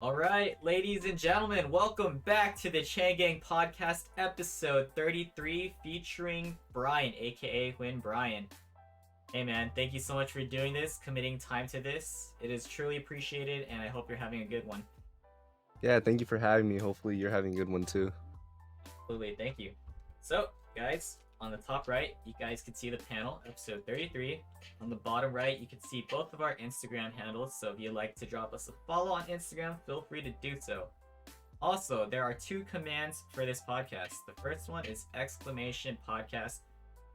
All right, ladies and gentlemen, welcome back to the Chang podcast episode 33 featuring Brian, aka huynhbrian. Hey man, thank you so much for doing this, committing time to this. It is truly appreciated, and I hope you're having a good one. Yeah, thank you for having me. Hopefully, you're having a good one too. Absolutely, thank you. So, guys, on the top right, you guys can see the panel, episode 33. On the bottom right, you can see both of our Instagram handles, so if you'd like to drop us a follow on Instagram, feel free to do so. Also, there are two commands for this podcast. The first one is exclamation podcast.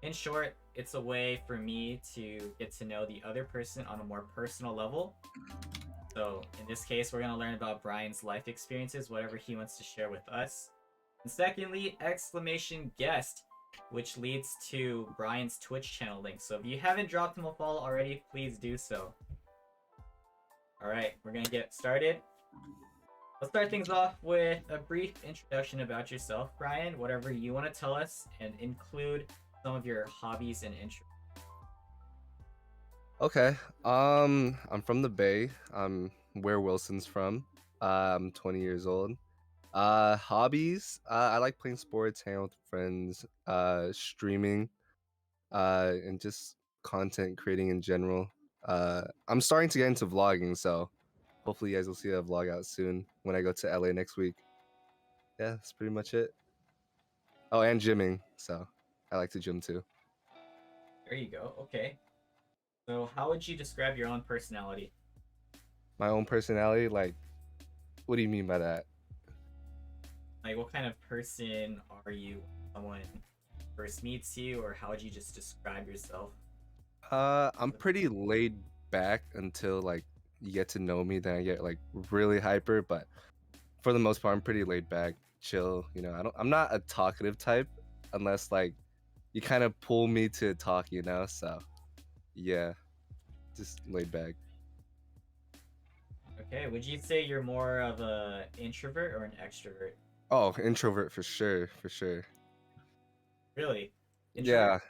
In short, it's a way for me to get to know the other person on a more personal level. So, in this case, we're going to learn about Brian's life experiences, whatever he wants to share with us. And secondly, exclamation guest, which leads to Brian's Twitch channel link. So, if you haven't dropped him a follow already, please do so. All right, we're going to get started. Let's start things off with a brief introduction about yourself, Brian, whatever you want to tell us, and include some of your hobbies and interests. Okay. I'm from the Bay. I'm where Wilson's from. I'm 20 years old. Hobbies. I like playing sports, hanging out with friends, streaming, and just content creating in general. I'm starting to get into vlogging, so hopefully you guys will see a vlog out soon when I go to LA next week. Yeah, that's pretty much it. Oh, and gymming. So I like to gym too. There you go. Okay. So, how would you describe your own personality? My own personality, like, what do you mean by that? Like, what kind of person are you when someone first meets you, or how would you just describe yourself? I'm pretty laid back until like you get to know me. Then I get like really hyper, but for the most part, I'm pretty laid back, chill. I'm not a talkative type unless like you kind of pull me to talk. So yeah, just laid back. Okay. Would you say you're more of a introvert or an extrovert? Oh, introvert for sure, for sure. Really? Introvert?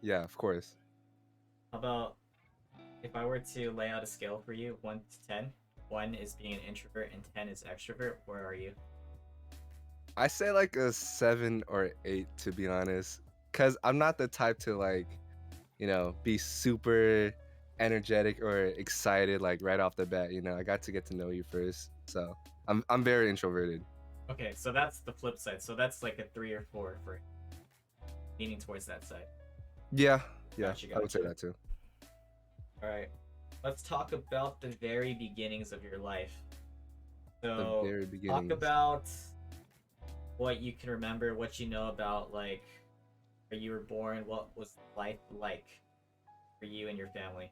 Yeah, yeah, of course. How about if I were to lay out a scale for you, 1 to 10, 1 is being an introvert and 10 is extrovert, where are you? I say like a 7 or 8 to be honest, cause I'm not the type to like be super energetic or excited like right off the bat. I got to get to know you first. So I'm very introverted. Okay, so that's the flip side. So that's like a 3 or 4 for leaning towards that side. Yeah, yeah, Gotcha, I would say gotcha. that too. All right. Let's talk about the very beginnings of your life. The So, very talk beginnings. about what you can remember, what you know about like where you were born, what was life like for you and your family.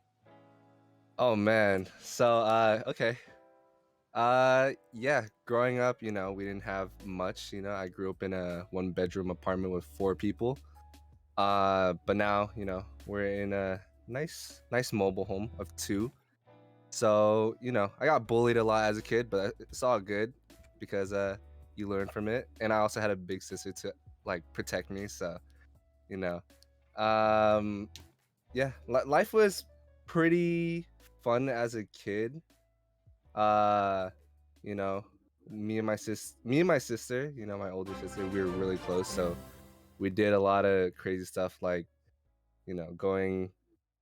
Oh man. So okay. Yeah, growing up, we didn't have much, I grew up in a 1 bedroom apartment with 4 people. But now, we're in a nice mobile home of 2. So, I got bullied a lot as a kid, but it's all good because you learn from it. And I also had a big sister to like protect me. So, you know, um, yeah, life was pretty fun as a kid. Uh, you know, me and my sister, my older sister, we were really close. So we did a lot of crazy stuff like, going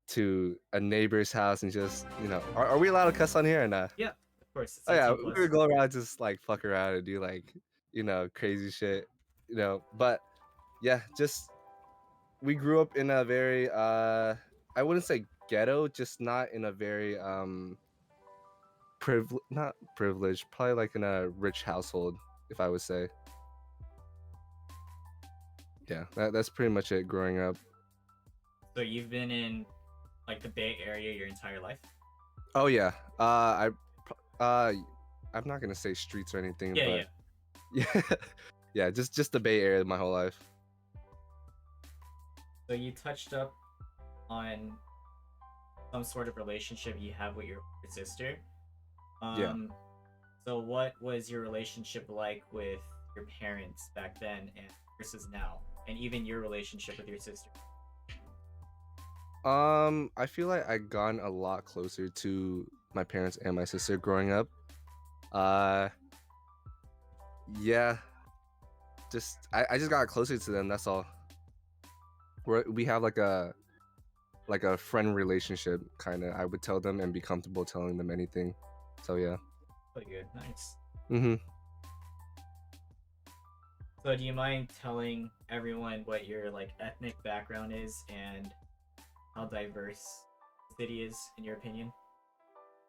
to a neighbor's house and just, are we allowed to cuss on here or not? Yeah, of course, it's Oh yeah, 18 we plus. would go around just like fuck around and do like, crazy shit, But yeah, just we grew up in a very I wouldn't say ghetto, just not in a very not privileged, probably like in a rich household, if I would say. Yeah, that's pretty much it growing up. So you've been in like the Bay Area your entire life? Oh yeah. Uh I'm not gonna say streets or anything, Yeah, yeah. but yeah, yeah, just the Bay Area my whole life. So you touched up on some sort of relationship you have with your sister. Yeah. Um, so what was your relationship like with your parents back then and versus now, and even your relationship with your sister? I feel like I gotten a lot closer to my parents and my sister growing up. Uh, yeah, I just got closer to them. That's all. We have like a friend relationship kind of. I would tell them and be comfortable telling them anything. So yeah. Pretty good. Nice. Mhm. So do you mind telling everyone what your like ethnic background is and how diverse the city is in your opinion,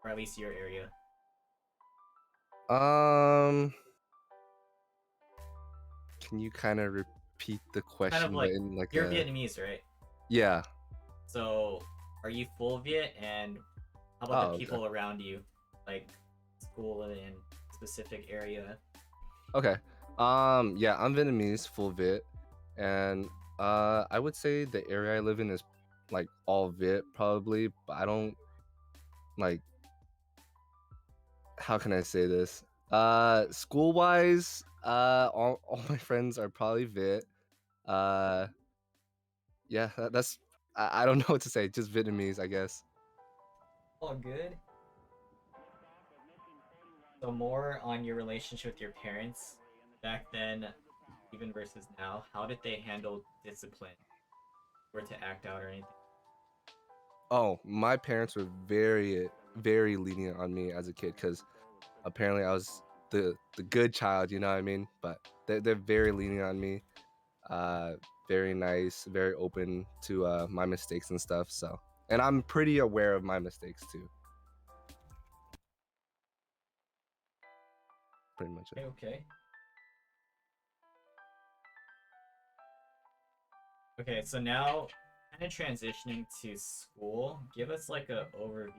or at least your area? Um, can you kind of repeat the Kind of question, but like in like you're a Vietnamese, right? yeah. So are you full Viet, and how about the Oh, okay. people around you, like school in specific area? Okay. Yeah, I'm Vietnamese, full Viet, and I would say the area I live in is like all Viet probably, but I don't like. How can I say this? School wise, all my friends are probably Viet. Uh, yeah, that's I don't know what to say. Just Vietnamese, I guess. All good. So more on your relationship with your parents back then, even versus now. How did they handle discipline or to act out or anything? Oh, my parents were very lenient on me as a kid because apparently I was the good child, you know what I mean? But they're very lenient on me. Uh, very nice, very open to my mistakes and stuff. So, and I'm pretty aware of my mistakes too. Pretty much it. Okay, okay. Okay, so now kind of transitioning to school. Give us like a overview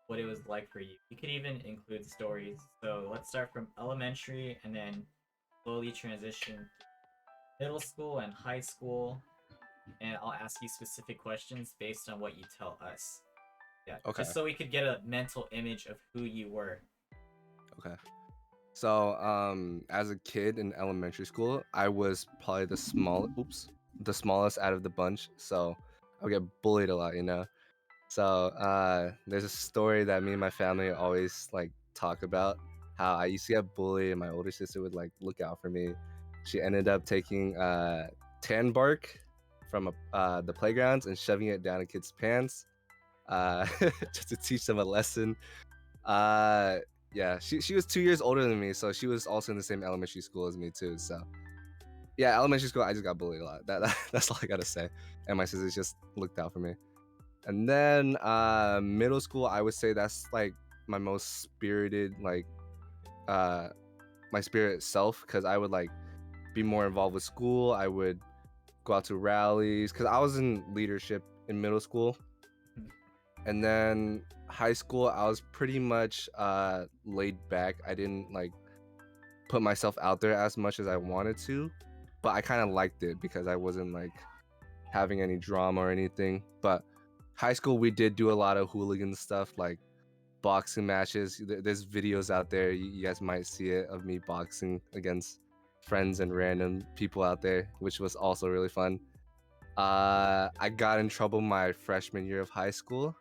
what it was like for you. You could even include stories. So let's start from elementary and then slowly transition to middle school and high school. And I'll ask you specific questions based on what you tell us. Yeah, Okay. just so we could get a mental image of who you were. Okay. So, as a kid in elementary school, I was probably the smallest out of the bunch. So, I would get bullied a lot, you know. So, there's a story that me and my family always like talk about how I used to get bullied, and my older sister would like look out for me. She ended up taking tan bark from the playgrounds and shoving it down a kid's pants, just to teach them a lesson. Uh, yeah, she was 2 years older than me, so she was also in the same elementary school as me too. So yeah, elementary school, I just got bullied a lot. That's all I gotta say. And my sisters just looked out for me. And then middle school, I would say that's like my most spirited, like uh my spirit self, because I would like be more involved with school. I would go out to rallies because I was in leadership in middle school. And then high school, I was pretty much laid back. I didn't like put myself out there as much as I wanted to, but I kind of liked it because I wasn't like having any drama or anything. But high school, we did do a lot of hooligan stuff, like boxing matches. There's videos out there. You guys might see it of me boxing against friends and random people out there, which was also really fun. I got in trouble my freshman year of high school.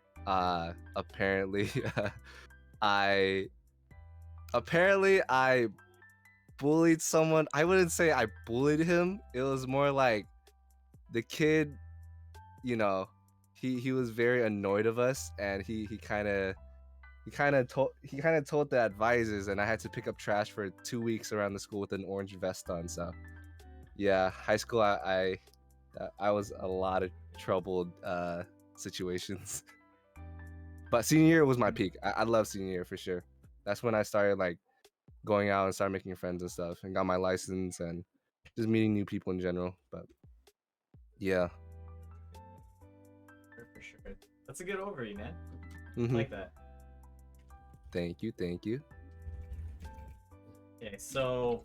Apparently, I I bullied someone. I wouldn't say I bullied him. It was more like the kid, you know, he was very annoyed of us, and he kind of told the advisors, and I had to pick up trash for 2 weeks around the school with an orange vest on. So yeah, high school, I was a lot of troubled situations. But senior year was my peak. I love senior year for sure. That's when I started like going out and started making friends and stuff, and got my license and just meeting new people in general. But yeah. For sure. That's a good overview, man. I Mm-hmm. like that. Thank you. Thank you. Okay, so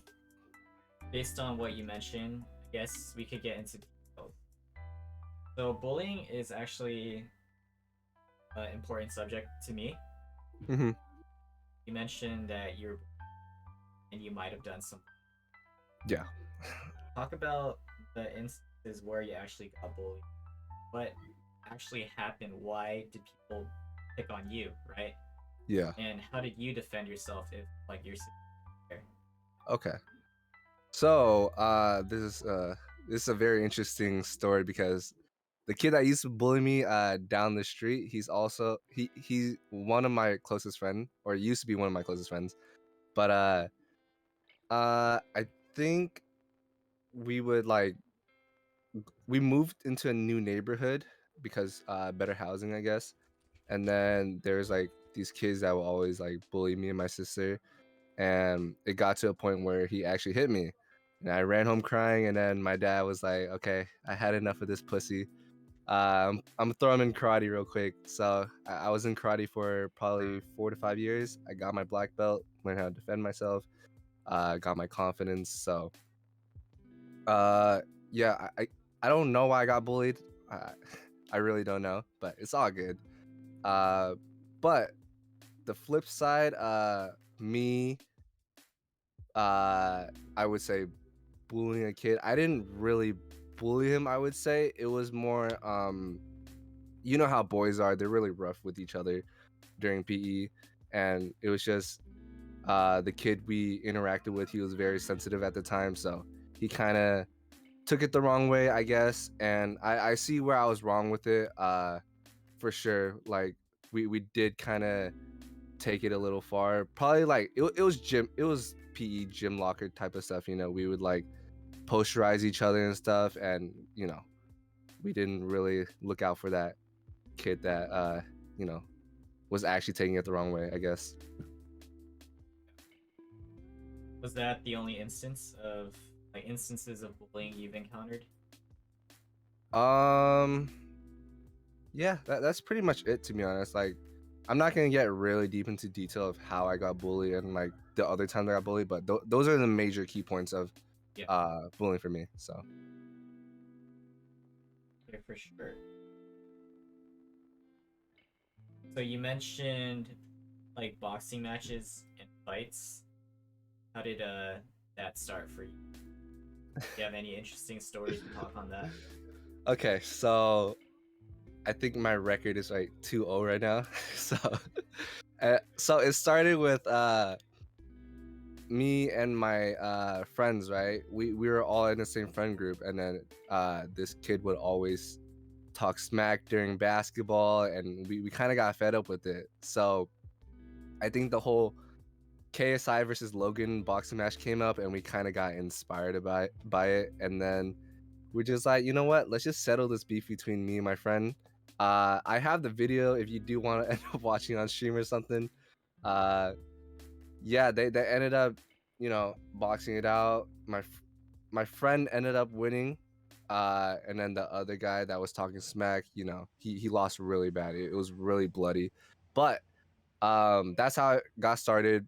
based on what you mentioned, I guess we could get into details. So bullying is actually an important subject to me. Mm-hmm. You mentioned that you're and you might have done some. Yeah. Talk about the instances where you actually got bullied. What actually happened? Why did people pick on you, right? Yeah. And how did you defend yourself if like you're sitting there? Okay. So this is a very interesting story because the kid that used to bully me down the street, he's one of my closest friends, or used to be one of my closest friends. But I think we would like we moved into a new neighborhood because better housing, I guess. And then there's like these kids that will always like bully me and my sister, and it got to a point where he actually hit me, and I ran home crying. And then my dad was like, "Okay, I had enough of this pussy. I'm gonna throw him in karate real quick." So I was in karate for probably 4 to 5 years. I got my black belt, learned how to defend myself, got my confidence. So uh, yeah, I don't know why I got bullied. Uh, I really don't know, but it's all good. Uh, but the flip side, me, I would say bullying a kid. I didn't really bully him. I would say it was more, you know how boys are. They're really rough with each other during PE, and it was just the kid we interacted with. He was very sensitive at the time, so he kind of took it the wrong way, I guess. And I see where I was wrong with it, for sure. Like we did kind of take it a little far. Probably like it was PE gym locker type of stuff. We would like posterize each other and stuff, and we didn't really look out for that kid that you know was actually taking it the wrong way, I guess. Was that the only instances of bullying you've encountered? Um, yeah, that's pretty much it, to be honest. Like, I'm not gonna get really deep into detail of how I got bullied and like the other times I got bullied, but those are the major key points of Yeah, bullying for me. So okay, for sure. So you mentioned like boxing matches and fights. How did that start for you? Do you have any interesting stories to talk on that? okay, so I think my record is like 2-0 right now. So it started with me and my friends, right? We were all in the same friend group, and then this kid would always talk smack during basketball, and we kind of got fed up with it. So I think the whole KSI versus Logan boxing match came up, and we kind of got inspired by it. And then we're just like, you know what? Let's just settle this beef between me and my friend. I have the video if you do want to end up watching on stream or something. Uh, yeah, they ended up, boxing it out. My friend ended up winning, and then the other guy that was talking smack, he lost really bad. It was really bloody, but that's how it got started.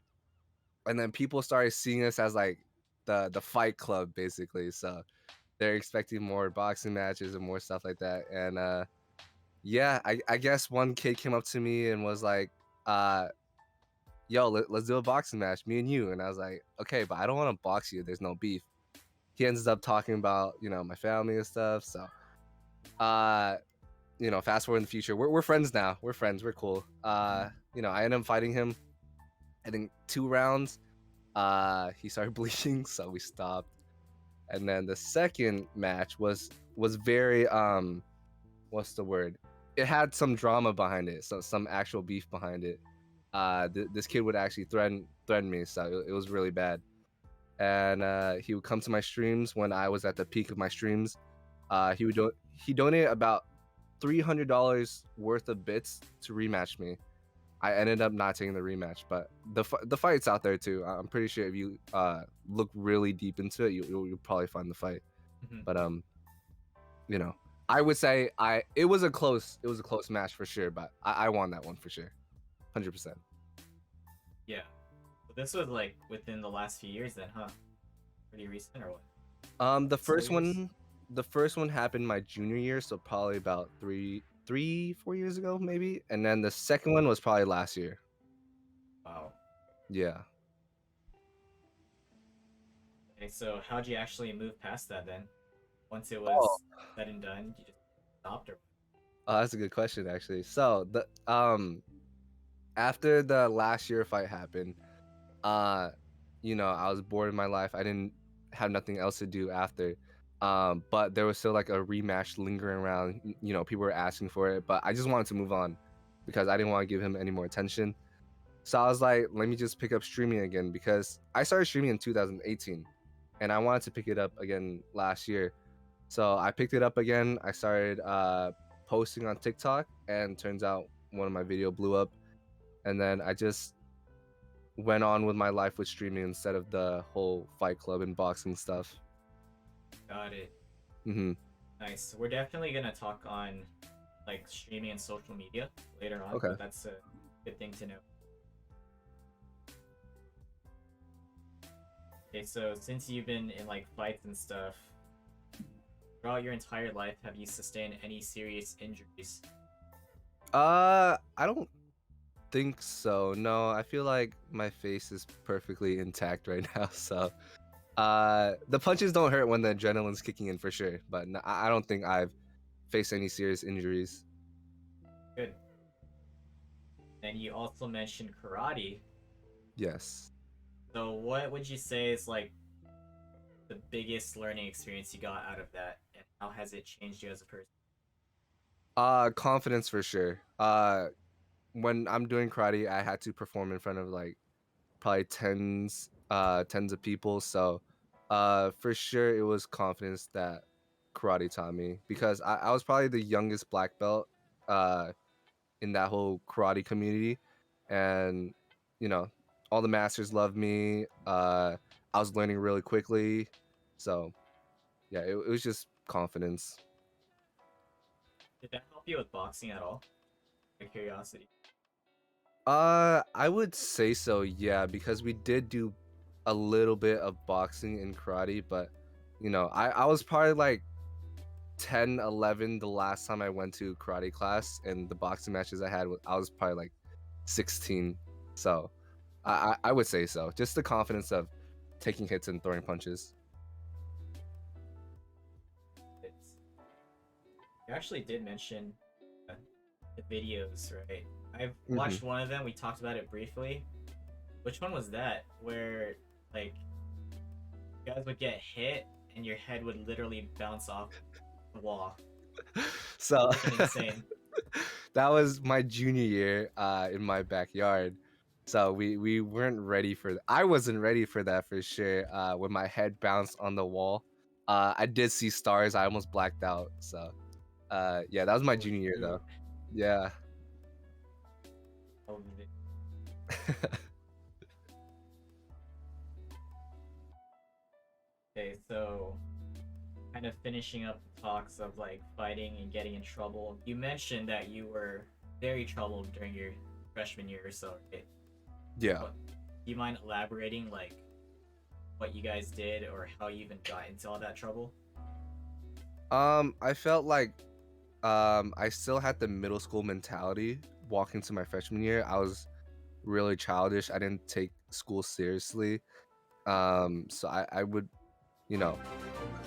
And then people started seeing us as like the fight club, basically. So they're expecting more boxing matches and more stuff like that. And yeah, I guess one kid came up to me and was like, uh yo, let's do a boxing match, me and you. And I was like, okay, but I don't want to box you, there's no beef. He ends up talking about my family and stuff. So uh fast forward in the future, we're friends now. We're friends, we're cool. I ended up fighting him, I think 2 rounds. He started bleeding, so we stopped. And then the second match was very what's the word? It had some drama behind it, so some actual beef behind it. This kid would actually threaten me, so it was really bad. And he would come to my streams when I was at the peak of my streams. He donated about $300 worth of bits to rematch me. I ended up not taking the rematch, but the fight's out there too. I'm pretty sure if you look really deep into it, you'll probably find the fight. Mhm. But you know, I would say it was a close match for sure, but I won that one for sure, 100%. Yeah. But this was like within the last few years then, huh? Pretty recent or what? The Couple first years? one, the first one happened my junior year, so probably about 4 years ago, maybe. And then the second one was probably last year. Wow. Yeah. Okay, so how'd you actually move past that then? Once it Oh, was said and done, you just stopped or that's a good question actually. So the after the last year fight happened, uh, I was bored in my life. I didn't have nothing else to do after. But there was still like a rematch lingering around. People were asking for it, but I just wanted to move on because I didn't want to give him any more attention. So I was like, let me just pick up streaming again because I started streaming in 2018 and I wanted to pick it up again last year. So I picked it up again. I started posting on TikTok, and turns out one of my video blew up. And then I just went on with my life with streaming instead of the whole Fight Club and boxing stuff. Got it. Mm-hmm. Nice. We're definitely gonna talk on like streaming and social media later on, Okay. but that's a good thing to know. Okay, so since you've been in like fights and stuff, throughout your entire life, have you sustained any serious injuries? I don't think so. No, I feel like my face is perfectly intact right now. So, the punches don't hurt when the adrenaline's kicking in for sure. But no, I don't think I've faced any serious injuries. Good. And you also mentioned karate. Yes. So what would you say is like the biggest learning experience you got out of that, and how has it changed you as a person? Confidence for sure. When I'm doing karate, I had to perform in front of like probably tens of people. So, for sure, it was confidence that karate taught me because I was probably the youngest black belt uh, in that whole karate community, and you know, all the masters loved me. I was learning really quickly, so yeah, it was just confidence. Did that help you with boxing at all? Out of curiosity. I would say so, yeah, because we did do a little bit of boxing and karate, but I was probably like 10, 11 the last time I went to karate class, and the boxing matches I had, I was probably like 16. So I would say so. Just the confidence of taking hits and throwing punches. It's, you actually did mention uh, the videos, right? I've Hmm. watched one of them. We talked about it briefly. Which one was that? Where like you guys would get hit and your head would literally bounce off the wall. So Freaking insane. that was my junior year in my backyard. So we weren't ready for I wasn't ready for that for sure. When my head bounced on the wall, I did see stars. I almost blacked out. So yeah, that was my Oh junior year though. shoot. Yeah. Oh, okay, so kind of finishing up the talks of like fighting and getting in trouble. You mentioned that you were very troubled during your freshman year or so, right? Yeah. What, do you mind elaborating like what you guys did or how you even got into all that trouble? I felt like I still had the middle school mentality walking to my freshman year. I was really childish. I didn't take school seriously. So I would, you know,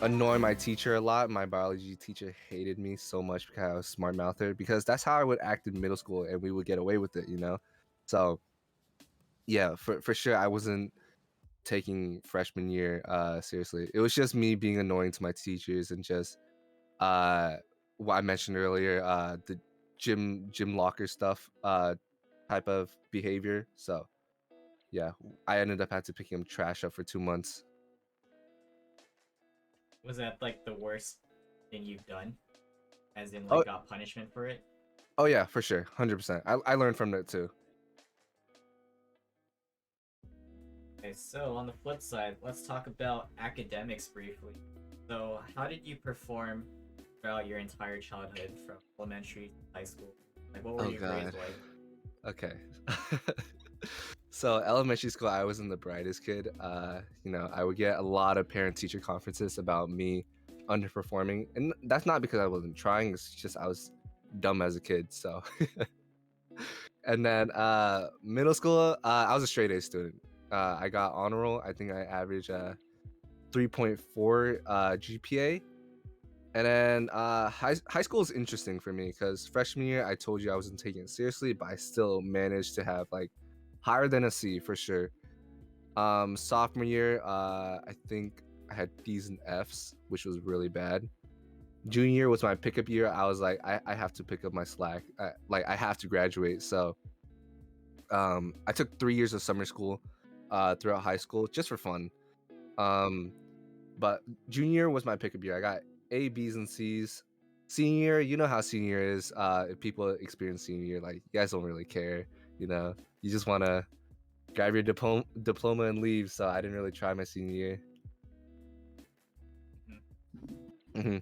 annoy my teacher a lot. My biology teacher hated me so much because I was smart mouther, because that's how I would act in middle school and we would get away with it. So yeah, for sure I wasn't taking freshman year seriously. It was just me being annoying to my teachers and just uh what I mentioned earlier, the gym locker stuff type of behavior. So yeah, I ended up having to pick him trash up for 2 months. Was that like the worst thing you've done? As in Oh, like got punishment for it? oh yeah, for sure, 100%. I learned from that too. Okay, so on the flip side, let's talk about academics briefly. So, how did you perform throughout your entire childhood from elementary to high school? Like, what were Oh your grades god. like? Okay. So elementary school, I wasn't the brightest kid. I would get a lot of parent teacher conferences about me underperforming, and that's not because I wasn't trying. It's just I was dumb as a kid. So, and then middle school, I was a straight A student. I got honor roll. I think I averaged 3.4 GPA, And then high school is interesting for me because freshman year I told you I wasn't taking it seriously, but I still managed to have like higher than a C for sure. Sophomore year, I think I had D's and F's, which was really bad. Junior year was my pickup year. I was like, I have to pick up my slack. I have to graduate. So I took 3 years of summer school throughout high school just for fun. Um, but junior year was my pickup year. I got A, B's, and C's. Senior year, you know how senior year is. If people experience senior year, like you guys don't really care. You know, you just want to grab your diploma and leave. So I didn't really try my senior year. Hmm.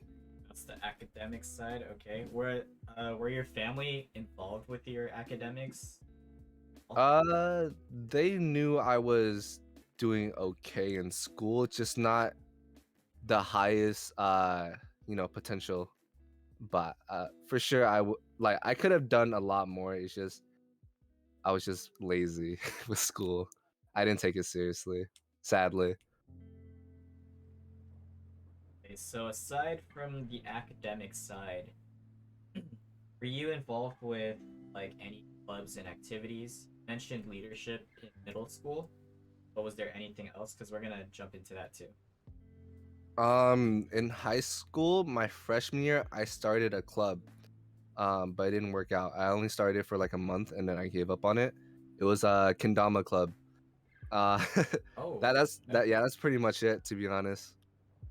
That's the academic side. Okay. Were your family involved with your academics? They knew I was doing okay in school, just not the highest, potential. But for sure, I could have done a lot more. It's just I was just lazy with school. I didn't take it seriously, sadly. Okay, so aside from the academic side, were you involved with like any clubs and activities? You mentioned leadership in middle school, but was there anything else? Because we're gonna jump into that too. In high school, my freshman year, I started a club, but it didn't work out. I only started it for like a month and then I gave up on it. It was a kendama club. Uh, Oh, that's okay. that. Yeah, that's pretty much it. To be honest,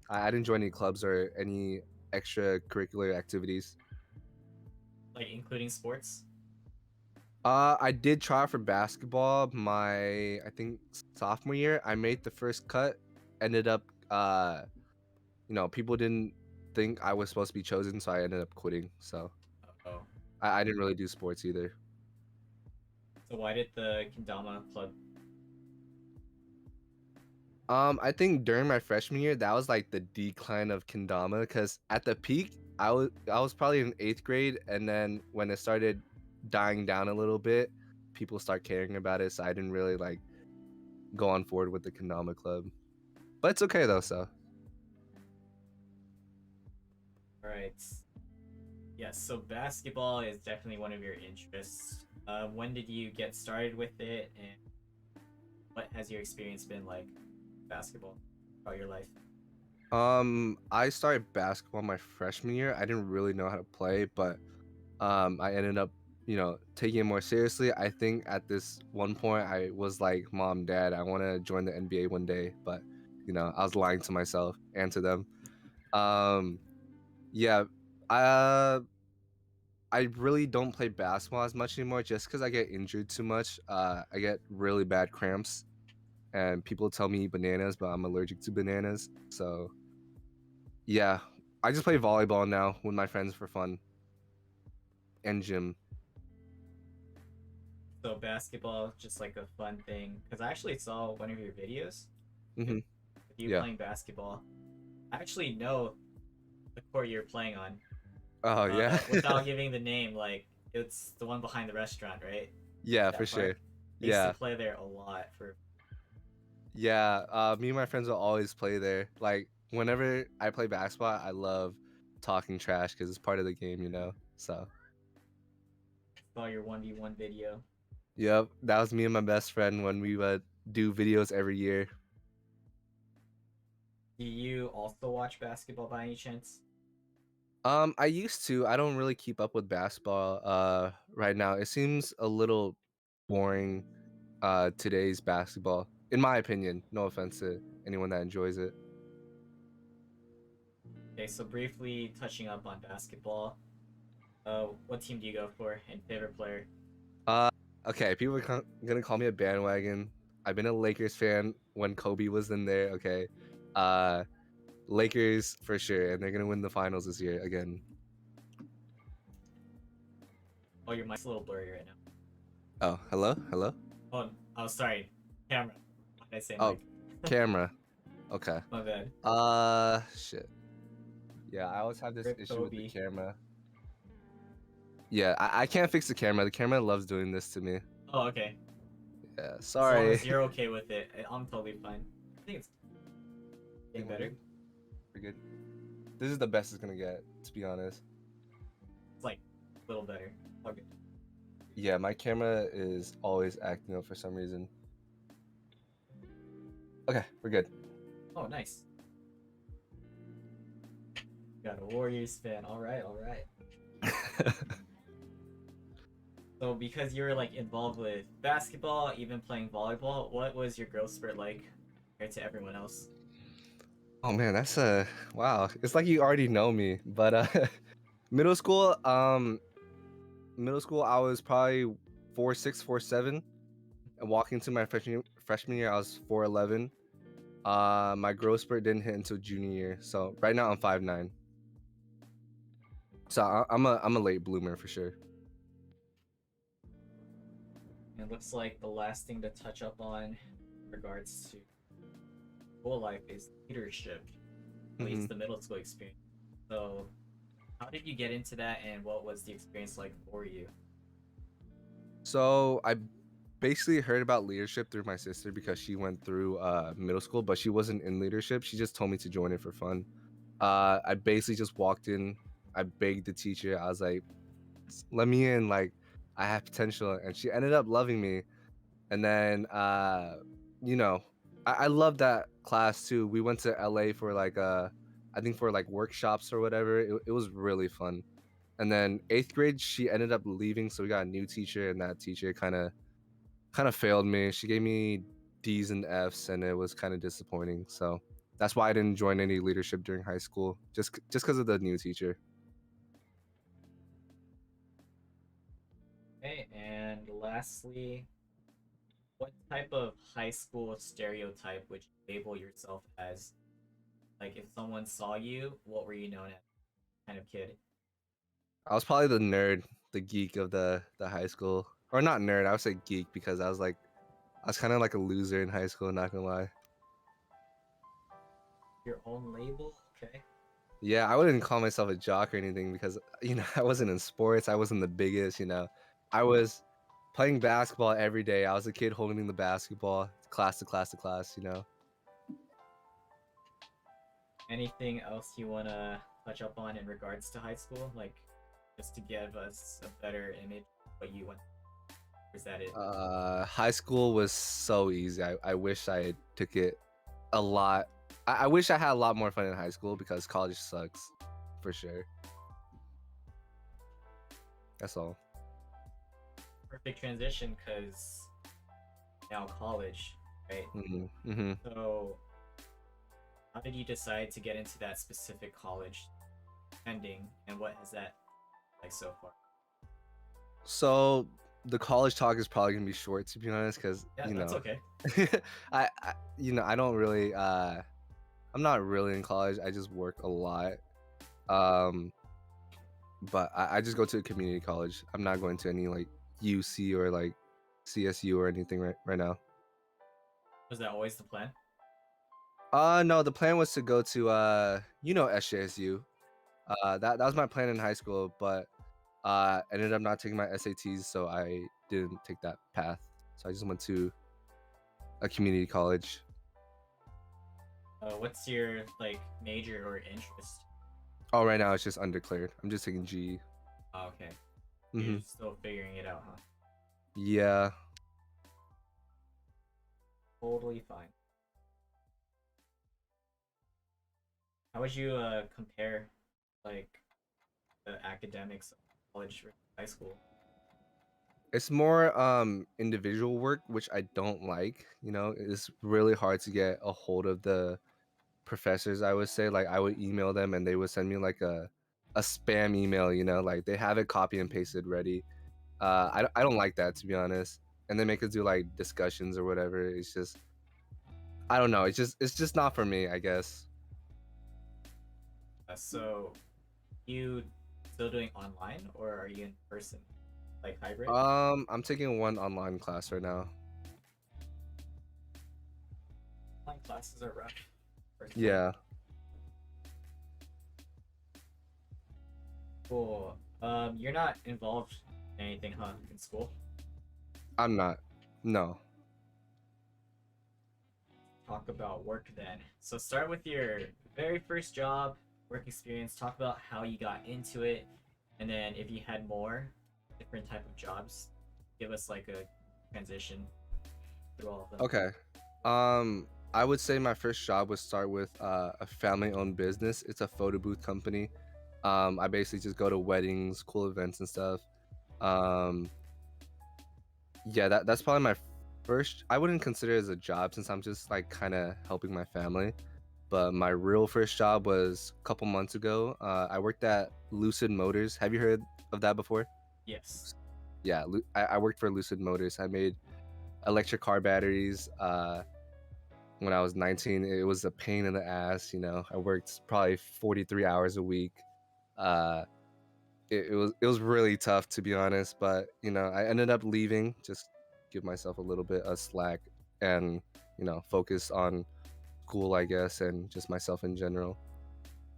I didn't join any clubs or any extracurricular activities. Like including sports. I did try for basketball. I think sophomore year, I made the first cut. Ended up, people didn't think I was supposed to be chosen, so I ended up quitting. So Oh, I didn't really do sports either. so why did the kendama club? I think during my freshman year, that was like the decline of kendama because at the peak, I was probably in 8th grade, and then when it started dying down a little bit, people start caring about it. So I didn't really like go on forward with the kendama club, but it's okay though. So All right. Yes, so basketball is definitely one of your interests. When did you get started with it, and what has your experience been like with basketball throughout your life? I started basketball my freshman year. I didn't really know how to play, but I ended up, taking it more seriously. I think at this one point I was like, "Mom, Dad, I want to join the NBA one day," but I was lying to myself and to them. Um, yeah, uh, I really don't play basketball as much anymore just because I get injured too much. I get really bad cramps, and people tell me bananas, but I'm allergic to bananas, so. Yeah, I just play volleyball now with my friends for fun and gym. So basketball, just like a fun thing, because I actually saw one of your videos with Hmm. you Yeah. playing basketball. I actually know the court you're playing on. Oh yeah. Without giving the name, like it's the one behind the restaurant, right? Yeah, for That park. sure. I used to Yeah, play there a lot for. yeah. Me and my friends will always play there. Like whenever I play basketball, I love talking trash because it's part of the game. So, Saw your 1v1 video. yep, that was me and my best friend when we would do videos every year. Do you also watch basketball by any chance? I used to. I don't really keep up with basketball right now. It seems a little boring today's basketball in my opinion. No offense to anyone that enjoys it. Okay, so briefly touching up on basketball. What team do you go for and favorite player? Uh okay, people are gonna call me a bandwagon. I've been a Lakers fan when Kobe was in there. Okay, uh Lakers for sure, and they're gonna win the finals this year again. Oh, your mic's a little blurry right now. Oh, hello. Oh, oh, sorry. Camera. Why did I say Oh, mic? camera. Okay. My bad. Shit. Yeah, I always have this Rip issue with the Kobe. camera. Yeah, I can't fix the camera. The camera loves doing this to me. Oh, okay. Yeah, As long sorry. as you're okay with it, I'm totally fine. I think it's I getting think we're better. good. We're good. This is the best it's gonna get, to be honest. It's like a little better. Okay. Yeah, my camera is always acting up for some reason. Okay, we're good. Oh, nice. Got a Warriors fan. All right, all right. So because you were like involved with basketball, even playing volleyball, what was your growth spurt like compared to everyone else? Oh man, that's a wow. It's like you already know me, but middle school, middle school, I was probably 4'6", 4'7", and walking to my freshman year, I was 4'11". My growth spurt didn't hit until junior year, so right now I'm 5'9". So I'm a late bloomer for sure. And it looks like the last thing to touch up on in regards to school life is leadership, at Hmm. least the middle school experience. So how did you get into that and what was the experience like for you? So I basically heard about leadership through my sister because she went through middle school, but she wasn't in leadership. She just told me to join it for fun. I basically just walked in. I begged the teacher. I was like, let me in. Like, I have potential. And she ended up loving me. And then, you know, I love that class too. We went to LA for like, I think for like workshops or whatever. It was really fun. And then eighth grade, she ended up leaving. So we got a new teacher, and that teacher kind of failed me. She gave me D's and F's, and it was kind of disappointing. So that's why I didn't join any leadership during high school, just because of the new teacher. Okay, and lastly, what type of high school stereotype would you label yourself as? Like, if someone saw you, what were you known as? Kind of kid. I was probably the nerd, the geek of the high school, or not nerd. I would say geek because I was kind of like a loser in high school. Not gonna lie. Your own label? Okay. Yeah, I wouldn't call myself a jock or anything because I wasn't in sports. I wasn't the biggest. I was playing basketball every day. I was a kid holding the basketball, class to class to class. Anything else you want to touch up on in regards to high school? Like, just to give us a better image of what you went. Or is that it? High school was so easy. I wish I took it a lot. I wish I had a lot more fun in high school because college sucks, for sure. That's all. Perfect transition because now college, right? Hmm. Hmm. So, how did you decide to get into that specific college ending, and what has that like so far? So the college talk is probably gonna be short, to be honest, because Yeah, that's okay. I don't really I'm not really in college. I just work a lot. Um, but I just go to a community college. I'm not going to any like UC or like CSU or anything right now. Was that always the plan? No, the plan was to go to SJSU. That was my plan in high school, but ended up not taking my SATs, so I didn't take that path. So I just went to a community college. What's your like major or interest? Oh, right now it's just undeclared. I'm just taking GE. Oh, okay. You're Hmm. still figuring it out, huh? Yeah. Totally fine. How would you compare like the academics of college versus high school? It's more individual work, which I don't like. It's really hard to get a hold of the professors. I would say, like, I would email them and they would send me like a spam email. Like they have it copy and pasted ready. I don't like that, to be honest. And they make us do like discussions or whatever. It's just, I don't know. It's just not for me, I guess. So you still doing online or are you in person, like hybrid? I'm taking one online class right now. Online classes are rough. Personally. Yeah, Cool. You're not involved in anything, huh? In school? I'm not. No. Talk about work then. So start with your very first job. work experience. Talk about how you got into it, and then if you had more different type of jobs, give us like a transition through all of them. Okay. I would say my first job would start with a family-owned business. It's a photo booth company. I basically just go to weddings, cool events, and stuff. Um, yeah, that's probably my first. I wouldn't consider it as a job since I'm just like kind of helping my family. But my real first job was a couple months ago. I worked at Lucid Motors. Have you heard of that before? Yes. Yeah, I worked for Lucid Motors. I made electric car batteries. When I was 19, it was a pain in the ass. I worked probably 43 hours a week. Uh, it was really tough to be honest, but I ended up leaving, just give myself a little bit of slack and focus on school, I guess, and just myself in general.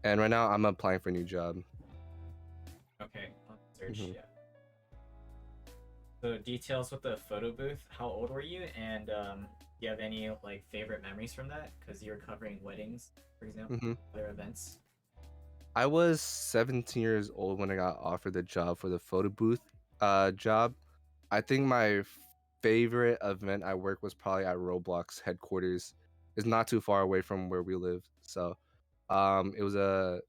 And right now, I'm applying for a new job. Okay. On search. hmm Yeah. So details with the photo booth. How old were you? And do you have any like favorite memories from that? Because you were covering weddings, for example, hmm other events. I was 17 years old when I got offered the job for the photo booth job. I think my favorite event I worked was probably at Roblox headquarters. It's not too far away from where we live. So it was a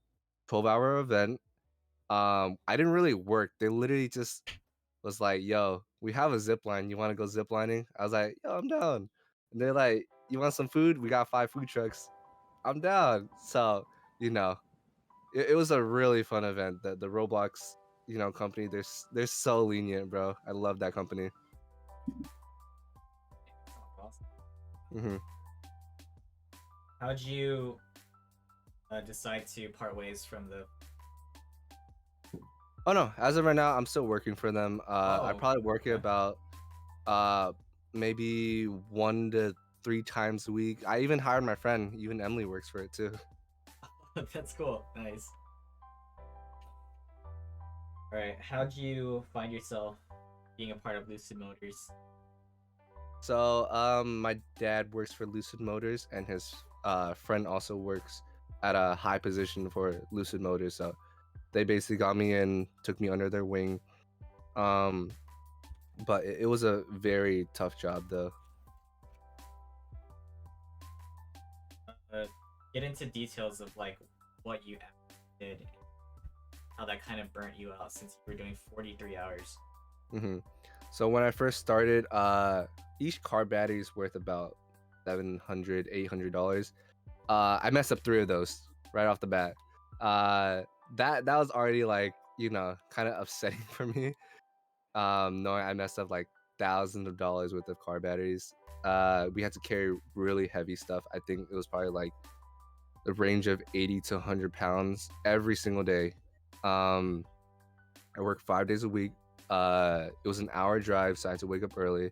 12-hour event. I didn't really work. They literally just was like, yo, we have a zip line. You want to go zip lining? I was like, yo, I'm down. And they're like, you want some food? We got 5 food trucks. I'm down. So, you know, it was a really fun event. The Roblox, company, they're so lenient, bro. I love that company. Sounds awesome. hmm How'd you decide to part ways from the? Oh no, as of right now, I'm still working for them. I Oh, probably work it okay. about uh maybe 1 to 3 times a week. I even hired my friend. Even Emily works for it too. That's cool. Nice. All right. How'd you find yourself being a part of Lucid Motors? So my dad works for Lucid Motors, and his friend also works at a high position for Lucid Motors. So they basically got me in, took me under their wing. Um, but it was a very tough job though. Uh, get into details of like what you did, how that kind of burnt you out since you were doing 43 hours. hmm So when I first started, each car battery is worth about $700, $800. I messed up 3 of those right off the bat. Uh, that was already like kind of upsetting for me. Knowing I messed up like thousands of dollars worth of car batteries. We had to carry really heavy stuff. I think it was probably like the range of 80 to 100 pounds every single day. Um, I worked 5 days a week. It was an hour drive, so I had to wake up early,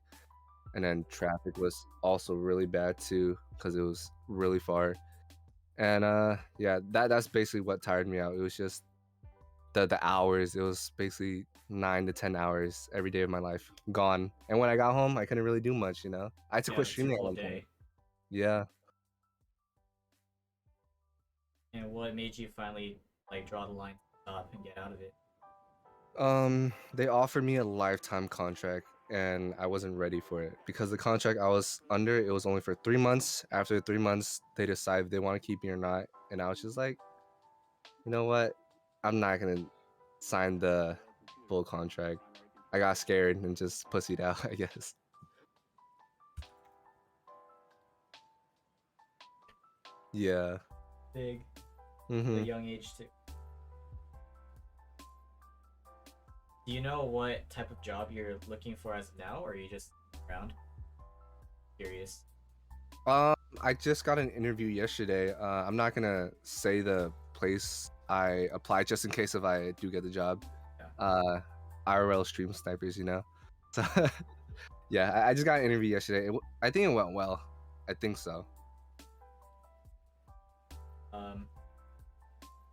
and then traffic was also really bad too because it was really far. And yeah, that's basically what tired me out. It was just the hours. It was basically 9 to 10 hours every day of my life gone. And when I got home, I couldn't really do much. I had to Yeah, quit that's your streaming at whole one point. day. Yeah. And what made you finally like draw the line to stop and get out of it? They offered me a lifetime contract and I wasn't ready for it because the contract I was under, it was only for 3 months. After 3 months, they decide if they want to keep me or not. And I was just like, you know what? I'm not gonna sign the full contract. I got scared and just pussied out, I guess. Yeah. Big, at a Mm-hmm. young age too. Do you know what type of job you're looking for as of now, or are you just around? Curious. I just got an interview yesterday. I'm not gonna say the place I applied just in case if I do get the job. Yeah. Uh, IRL stream snipers. So yeah, I just got an interview yesterday. I think it went well. I think so. Um,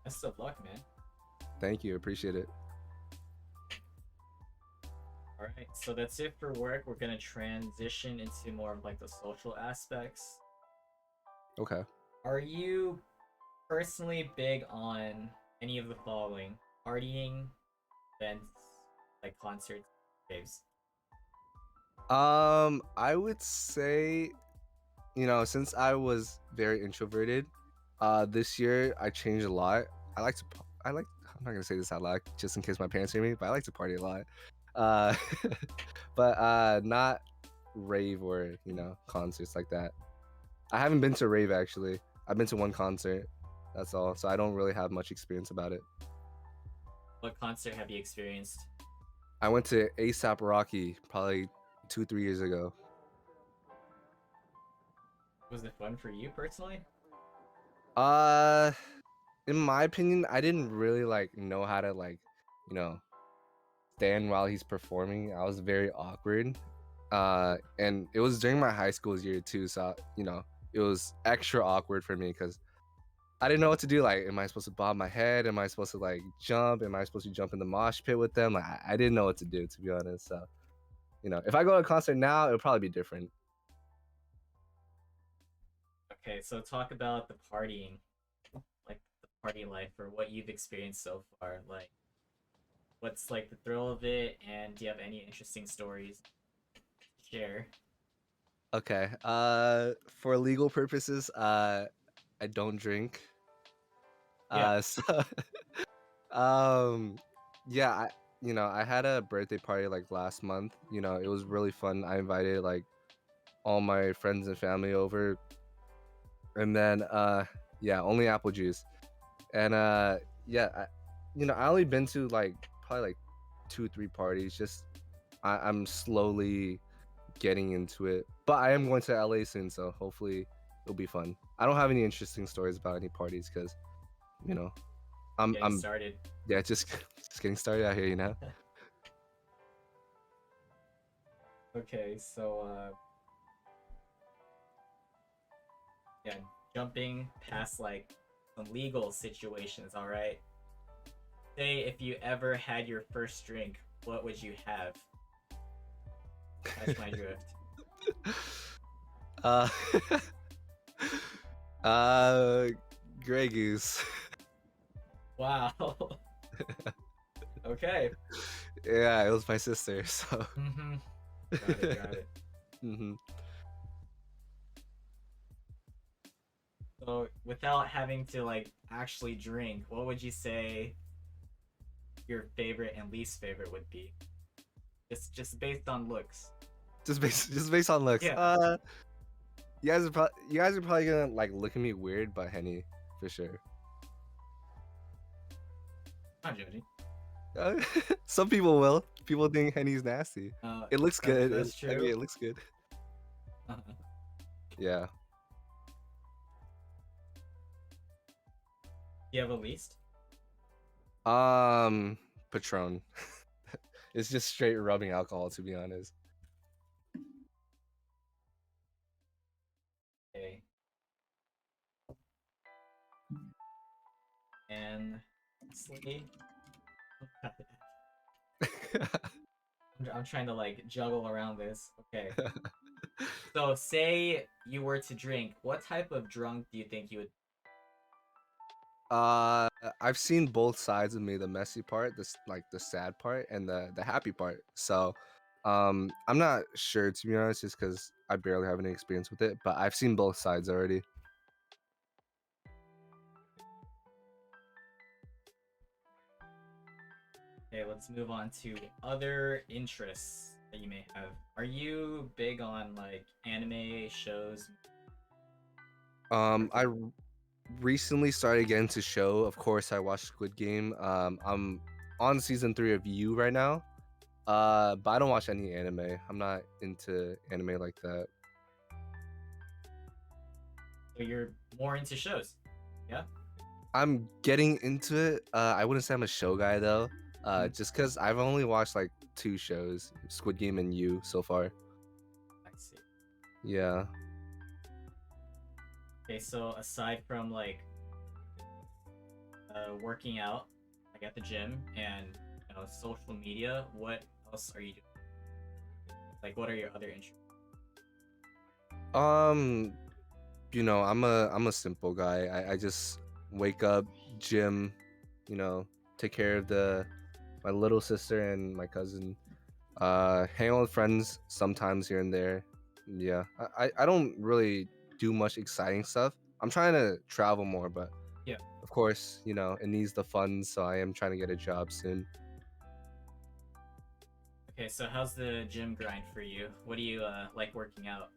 best of luck, man. Thank you, appreciate it. All right, so that's it for work. We're gonna transition into more of like the social aspects. Okay. Are you personally big on any of the following: partying, events, like concerts, raves. I would say, since I was very introverted, this year I changed a lot. I like to, I like. I'm not gonna say this out loud, just in case my parents hear me, but I like to party a lot. Uh, but not rave or concerts like that. I haven't been to rave actually. I've been to one concert. That's all. So I don't really have much experience about it. What concert have you experienced? I went to ASAP Rocky probably 2, 3 years ago. Was it fun for you personally? Uh, in my opinion, I didn't really know how to you know, stand while he's performing. I was very awkward. And it was during my high school year too, so it was extra awkward for me because I didn't know what to do. Like, am I supposed to bob my head? Am I supposed to jump? Am I supposed to jump in the mosh pit with them? Like, I didn't know what to do, to be honest. So, if I go to a concert now, it'll probably be different. Okay, so talk about the partying, like the party life, or what you've experienced so far. Like, what's like the thrill of it, and do you have any interesting stories to share? Okay. For legal purposes, I don't drink. Yeah. So, um, yeah, I had a birthday party last month. It was really fun. I invited all my friends and family over, and then yeah, only apple juice. And yeah, I only been to probably 2, 3 parties. Just I'm slowly getting into it, but I am going to LA soon, so hopefully it'll be fun. I don't have any interesting stories about any parties because you know Getting I'm started. yeah, just just getting started out here. Okay, so yeah, jumping past like some legal situations, all right? Say if you ever had your first drink, what would you have? Catch my drift. uh uh Grey Goose. Wow. Okay. Yeah, it was my sister, so Mm-hmm. Got it, got it. hmm So without having to like actually drink, what would you say your favorite and least favorite would be? Just based on looks. just based on looks. Yeah, You guys are probably gonna look at me weird, but Henny for sure. not judging. Uh, some people will. People think Henny's nasty. It looks good. That's I mean, true. it looks good. Uh-huh. Yeah. You have a least? Um, Patron. It's just straight rubbing alcohol, to be honest. Okay. And lastly, I'm trying to like juggle around this. Okay. So say you were to drink, what type of drunk do you think you would? uh, I've seen both sides of me, the messy part, this the sad part, and the happy part. So, I'm not sure, to be honest, just because I barely have any experience with it. But I've seen both sides already. Okay, let's move on to other interests that you may have. Are you big on like anime shows? I recently started getting to show. Of course, I watched Squid Game. I'm on season 3 of You right now. But I don't watch any anime. I'm not into anime like that. So you're more into shows? Yeah. I'm getting into it. I wouldn't say I'm a show guy though. Mhm. Just because I've only watched 2 shows, Squid Game and You, so far. I see. Yeah. Okay, so aside from like working out, like at the gym, and social media, what else are you doing? Like, what are your other interests? Um, I'm a simple guy. I just wake up, gym, you know, take care of the my little sister and my cousin. Hang out with friends sometimes here and there. Yeah, I don't really do much exciting stuff. I'm trying to travel more, but Yeah. of course, it needs the funds, so I am trying to get a job soon. Okay, so how's the gym grind for you? What do you like working out?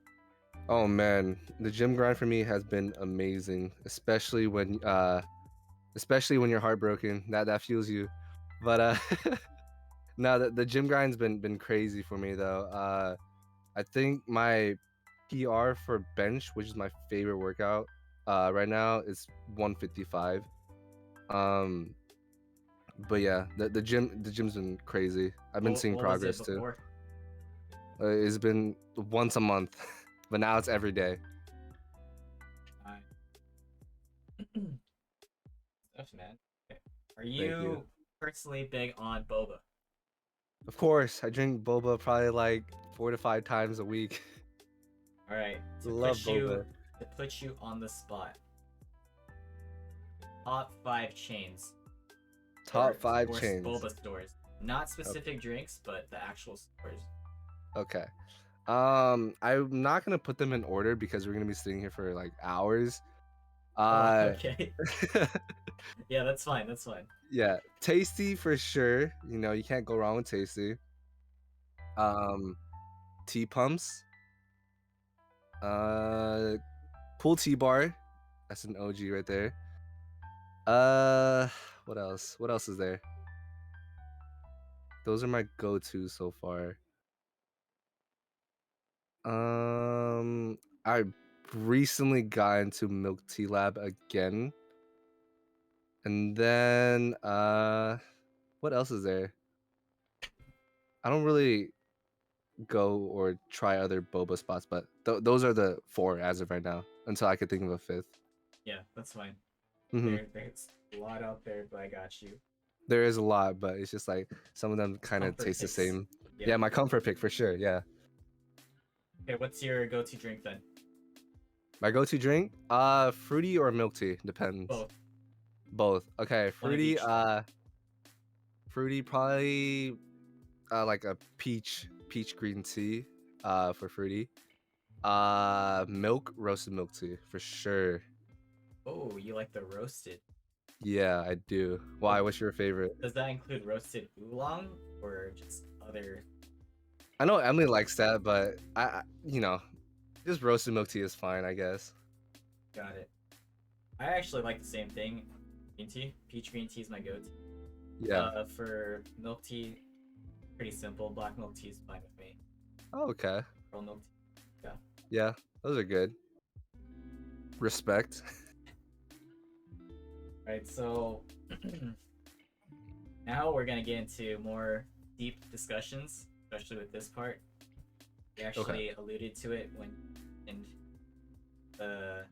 Oh man, the gym grind for me has been amazing, especially when you're heartbroken. That fuels you. But no, the gym grind's been crazy for me though. I think my PR for bench, which is my favorite workout, right now is 155. Um, but yeah, the gym's been crazy. I've been seeing What was it progress too. before? It's been once a month, but now it's every day. Alright. Stuff, man. Okay. Are Thank you. you personally big on boba? Of course, I drink boba probably like 4 to 5 times a week. All right, Love boba. to put you on the spot. Top 5 chains Top five or chains. boba stores. Not Okay. specific drinks, but the actual stores. Okay. I'm not gonna put them in order because we're gonna be sitting here for like hours. Oh, Uh, okay. Yeah, that's fine. That's fine. yeah, tasty for sure. You can't go wrong with tasty. Um, tea pumps. Uh, pool tea bar. That's an OG right there. Uh, what else? What else is there? Those are my go-to so far. Um, I recently got into Milk Tea Lab again. And then what else is there? I don't really go or try other boba spots, but those are the four as of right now until I could think of a fifth. Yeah, that's fine. Hmm. There's a lot out there, but I got you. There is a lot, but it's just like some of them kind of Comfort taste the picks. same. Yeah. Yeah, my comfort pick for sure. Yeah. Okay, what's your go-to drink then? My go-to drink? Fruity or milk tea, depends. Both. Both. Okay, One of fruity, each. fruity probably like a peach green tea for fruity. Roasted milk tea for sure. Oh, you like the roasted. Yeah, I do. Why? What's your favorite? Does that include roasted oolong or just other? I know Emily likes that, but just roasted milk tea is fine, I guess. Got it. I actually like the same thing. Green tea. Peach green tea is my go-to. Yeah. For milk tea, pretty simple. Black milk tea is fine with me. Oh, okay. Pearl milk tea. Yeah. Yeah, those are good. Respect. Right. So now we're gonna get into more deep discussions, especially with this part. We actually alluded to it when in the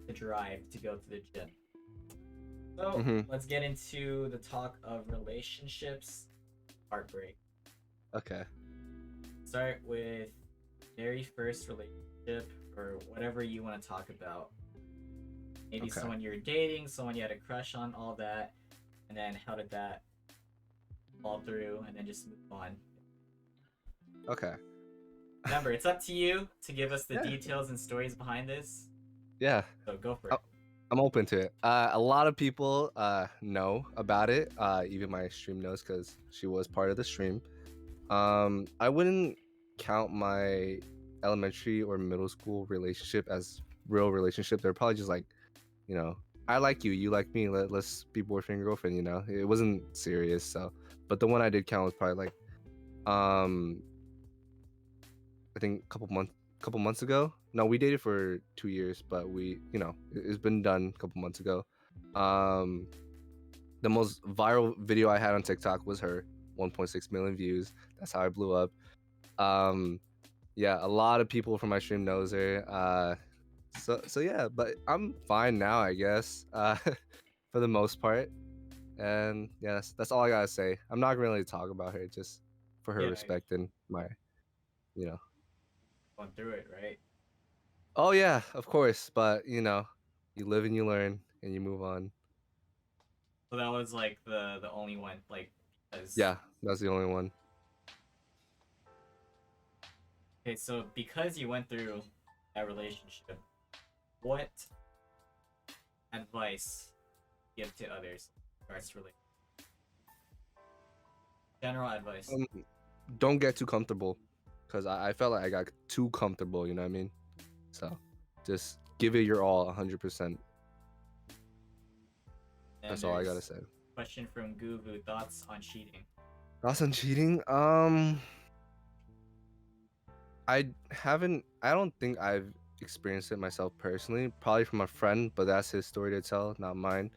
the drive to go to the gym. So Hmm. let's get into the talk of relationships, heartbreak. Okay. Start with very first relationship or whatever you want to talk about. Maybe Okay. someone you're dating, someone you had a crush on, all that, and then how did that fall through, and then just move on. Okay. Remember, it's up to you to give us the Yeah. details and stories behind this. Yeah. So go for I- it. I'm open to it. A lot of people know about it. Even my stream knows because she was part of the stream. I wouldn't count my elementary or middle school relationship as real relationship. They're probably just like, you know, I like you, you like me. Let's be boyfriend and girlfriend. It wasn't serious. So, but the one I did count was probably like, um, I think a couple months ago. No, we dated for 2 years, but it's been done a couple months ago. Um, the most viral video I had on TikTok was her, 1.6 million views. That's how I blew up. Um, yeah, a lot of people from my stream knows her. So yeah, but I'm fine now, I guess. For the most part. And yeah, that's all I gotta say. I'm not gonna really talk about her, just for her Yeah, respect and my, you know. going through it, right? Oh yeah, of course. But you live and you learn. and you move on. So that was like the only one, like because Yeah, that's the only one. okay, so because you went through that relationship, what advice give to others in regards to relate general advice? Um, don't get too comfortable, because I felt like I got too comfortable. You know what I mean? So just give it your all, 100%. And That's all I gotta there's say. a question from Guvu, thoughts on cheating? Thoughts on cheating? I haven't. I don't think I've experienced it myself personally. Probably from a friend, but that's his story to tell, not mine.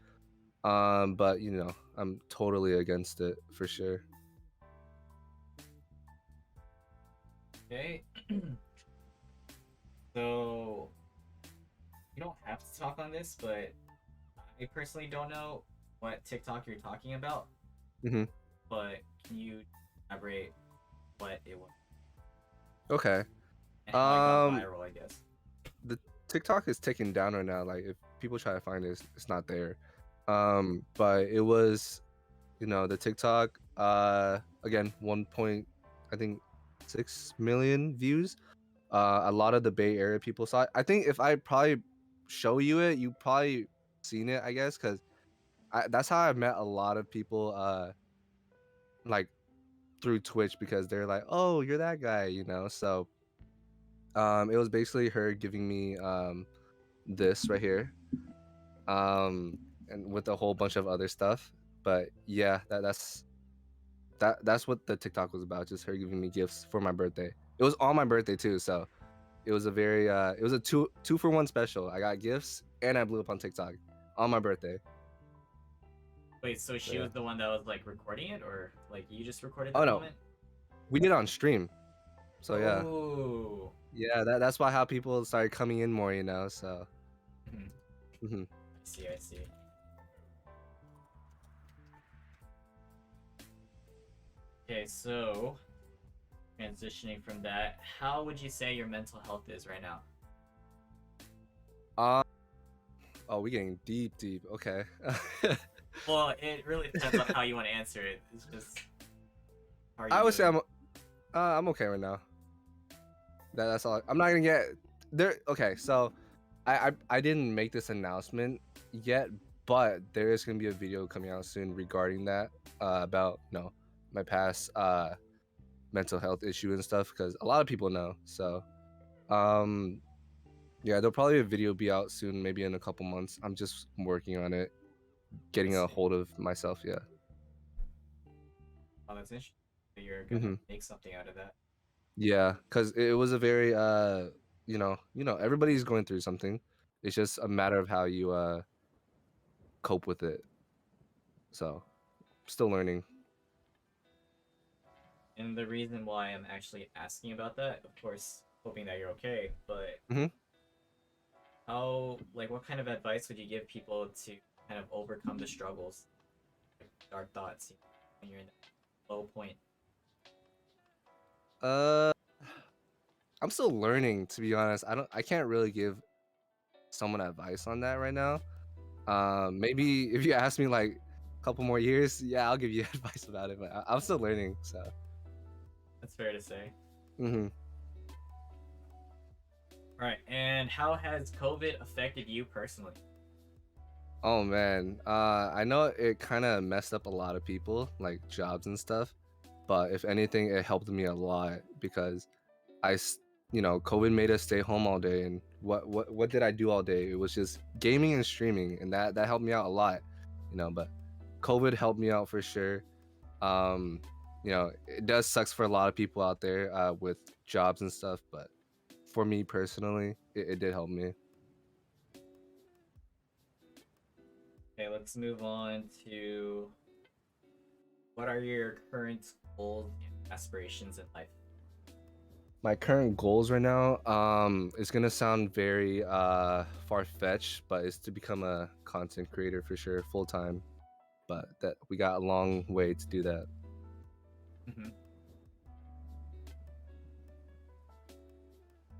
But you know, I'm totally against it for sure. Okay. So you don't have to talk on this, but I personally don't know what TikTok you're talking about. Hmm. But can you elaborate what it was Okay. and how it got Um, viral? I guess. the TikTok is taken down right now. Like if people try to find it, it's not there. But it was, you know, the TikTok. Again, 1 point, I think, 6 million views. A lot of the Bay Area people saw it. I think if I probably show you it, you probably seen it. I guess because that's how I met a lot of people. Like through Twitch because they're like, oh, you're that guy, you know. So it was basically her giving me this right here, um, and with a whole bunch of other stuff. But yeah, that's what the TikTok was about. Just her giving me gifts for my birthday. It was on my birthday too, so it was a very it was a two for one special. I got gifts and I blew up on TikTok on my birthday. Wait, so So she yeah. was the one that was like recording it, or like you just recorded Oh that no, moment? we did it on stream. So yeah, Oh. yeah. That's why how people started coming in more, you know. So. Hmm. Hmm. I see. I see. Okay, so transitioning from that, how would you say your mental health is right now? Um. Oh, we getting deep, deep. Okay. Well, it really depends on how you want to answer it. It's just, how are you I would say doing? I'm okay right now. That's all. I'm not gonna get there. Okay, so I didn't make this announcement yet, but there is gonna be a video coming out soon regarding that, about, you know, my past mental health issue and stuff, because a lot of people know. So um yeah, there'll probably a video be out soon, maybe in a couple months. I'm just working on it, I getting a see. hold of myself. Yeah. Oh, that's interesting. So you're gonna Hmm. make something out of that. Yeah, because it was a very everybody's going through something. It's just a matter of how you cope with it. So still learning. And the reason why I'm actually asking about that, of course, hoping that you're okay, but Hmm. how, like, what kind of advice would you give people to kind of overcome the struggles, like dark thoughts, when you're in that low point? Uh, I'm still learning, to be honest. I can't really give someone advice on that right now. Maybe if you ask me like a couple more years, yeah, I'll give you advice about it. But I'm still learning. So. That's fair to say. Hmm. All right, and how has COVID affected you personally? Oh man, I know it kind of messed up a lot of people, like jobs and stuff. But if anything, it helped me a lot because I, COVID made us stay home all day, and what did I do all day? It was just gaming and streaming, and that helped me out a lot, you know. But COVID helped me out for sure. Um, it does sucks for a lot of people out there with jobs and stuff, but for me personally, it did help me. Okay, let's move on to what are your current goals and aspirations in life? My current goals right now, it's gonna sound very far-fetched, but it's to become a content creator for sure, full time. But that we got a long way to do that. Mm-hmm.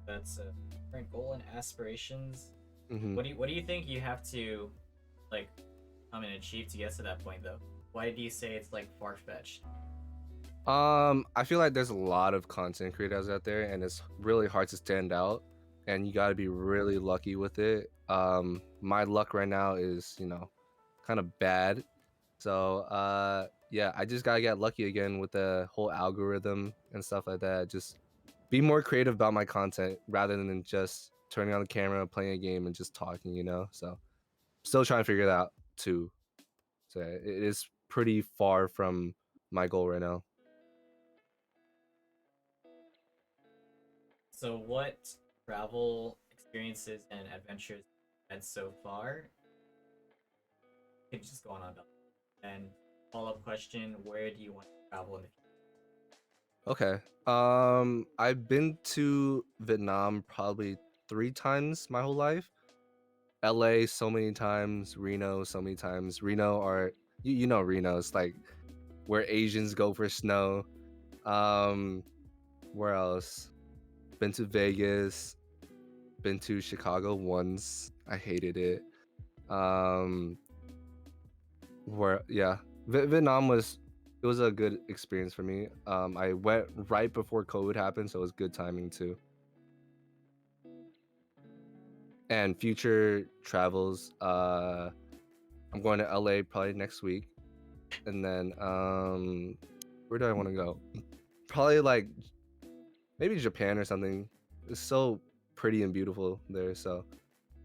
That's a current goal and aspirations. Hmm. What do you think you have to like come and achieve to get to that point though? Why do you say it's like far fetched? I feel like there's a lot of content creators out there, and it's really hard to stand out, and you got to be really lucky with it. My luck right now is, kind of bad. So, yeah, I just gotta get lucky again with the whole algorithm and stuff like that. Just be more creative about my content rather than just turning on the camera, playing a game, and just talking. So, still trying to figure it out too. So, it is pretty far from my goal right now. So what travel experiences and adventures you had so far? You can just go on about that. And follow-up question, where do you want to travel in the future? Okay. I've been to Vietnam probably 3 times my whole life. LA so many times, Reno so many times. Reno are you know Reno, it's like where Asians go for snow. Um, where else? Been to Vegas, been to Chicago once. I hated it. Um, where yeah, Vietnam was it was a good experience for me. I went right before COVID happened, so it was good timing too. And future travels, I'm going to LA probably next week, and then where do I want to go? Probably like maybe Japan or something. It's so pretty and beautiful there, so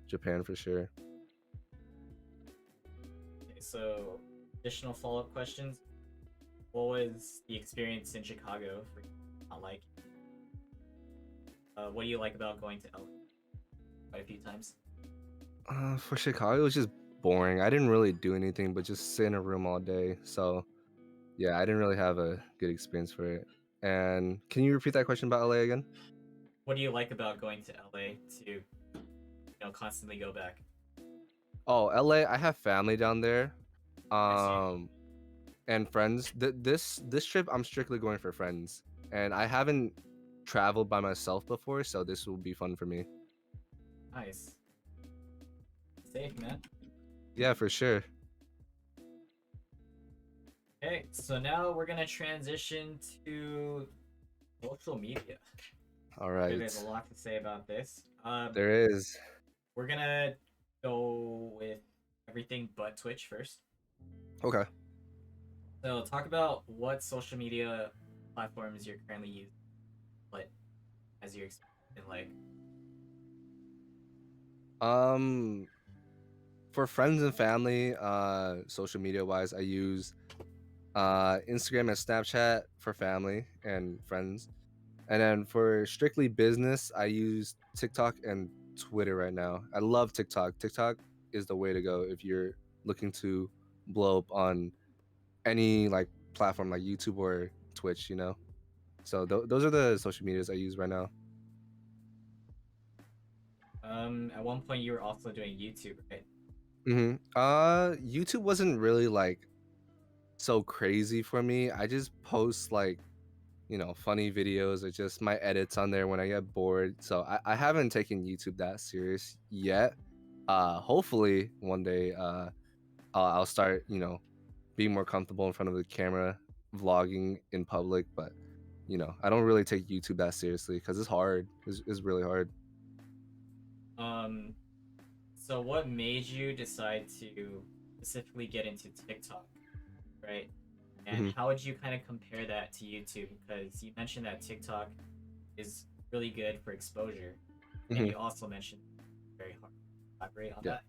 Japan for sure. Okay, so additional follow-up questions. What was the experience in Chicago for you? Not like, what do you like about going to LA quite a few times? For Chicago, it was just boring. I didn't really do anything but just sit in a room all day. So yeah, I didn't really have a good experience for it. And can you repeat that question about LA again? What do you like about going to LA to, constantly go back? Oh, LA, I have family down there. I see. Um, and friends. This trip, I'm strictly going for friends, and I haven't traveled by myself before, so this will be fun for me. Nice. Safe, man. Yeah, for sure. Okay, so now we're gonna transition to social media. All There's a right, lot to say about this. there is. We're gonna go with everything but Twitch first. Okay. So talk about what social media platforms you're currently using, what as your experience been like. Um, for friends and family, social media wise, I use Instagram and Snapchat for family and friends. And then for strictly business, I use TikTok and Twitter right now. I love TikTok. TikTok is the way to go if you're looking to blow up on any like platform like YouTube or Twitch. So those are the social medias I use right now. At one point you were also doing YouTube, right? YouTube wasn't really like so crazy for me. I just post like funny videos or just my edits on there when I get bored. So I haven't taken YouTube that serious yet. Hopefully one day I'll start, being more comfortable in front of the camera, vlogging in public. But I don't really take YouTube that seriously because it's hard. It's really hard. Um, so what made you decide to specifically get into TikTok, right? And hmm how would you kind of compare that to YouTube? Because you mentioned that TikTok is really good for exposure, and hmm you also mentioned very hard. Elaborate on Yeah. that.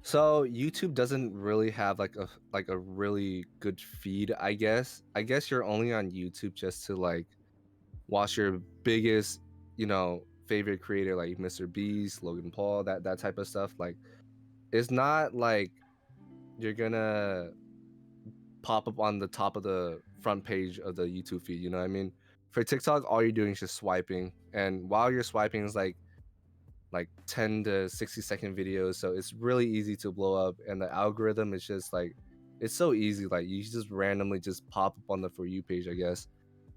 So YouTube doesn't really have like a really good feed, I guess. I guess you're only on YouTube just to like watch your biggest, favorite creator like Mr. Beast, Logan Paul, that type of stuff. Like it's not like you're gonna pop up on the top of the front page of the YouTube feed, you know what I mean? For TikTok, all you're doing is just swiping. And while you're swiping is like 10 to 60-second videos. So it's really easy to blow up. And the algorithm is just like it's so easy. Like you just randomly just pop up on the For You page, I guess.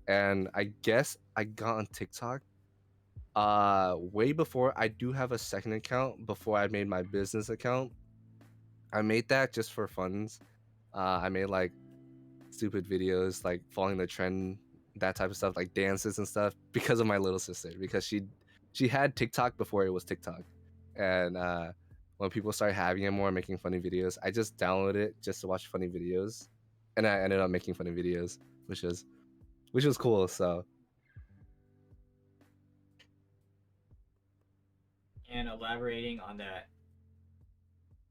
And I guess I got on TikTok way before. I do have a second account before I made my business account. I made that just for funs. I made like stupid videos, like following the trend, that type of stuff, like dances and stuff, because of my little sister. Because she had TikTok before it was TikTok, and when people started having it more, making funny videos, I just downloaded it just to watch funny videos, and I ended up making funny videos, which was cool. So And elaborating on that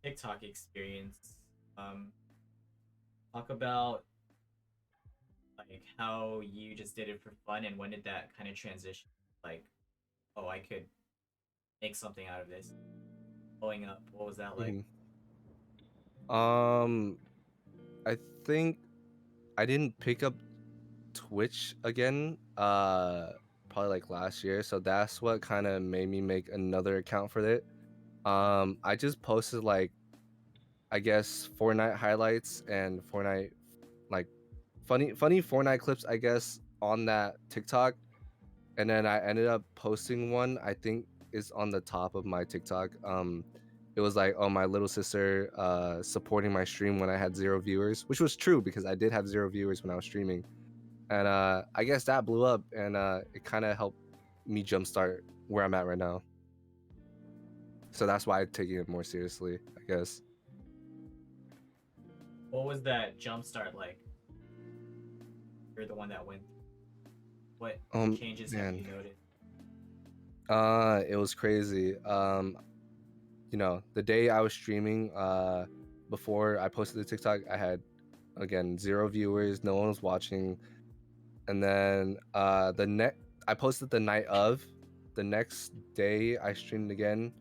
TikTok experience, um, talk about like how you just did it for fun and when did that kind of transition? Like, oh, I could make something out of this. Blowing up. What was that like? mhm. um, I think I didn't pick up Twitch again, probably like last year. So that's what kind of made me make another account for it. I just posted like, I guess, Fortnite highlights and Fortnite, like, funny Fortnite clips, I guess, on that TikTok. And then I ended up posting one, I think is on the top of my TikTok. It was like, oh, my little sister supporting my stream when I had 0 viewers, which was true because I did have 0 viewers when I was streaming. And I guess that blew up, and it kind of helped me jumpstart where I'm at right now. So that's why I'm taking it more seriously, I guess. What was that jump start like? You're the one that went. What changes have Man, you noted? it was crazy. The day I was streaming, before I posted the TikTok, I had again 0 viewers, no one was watching, and then I posted the night of. The next day I streamed again.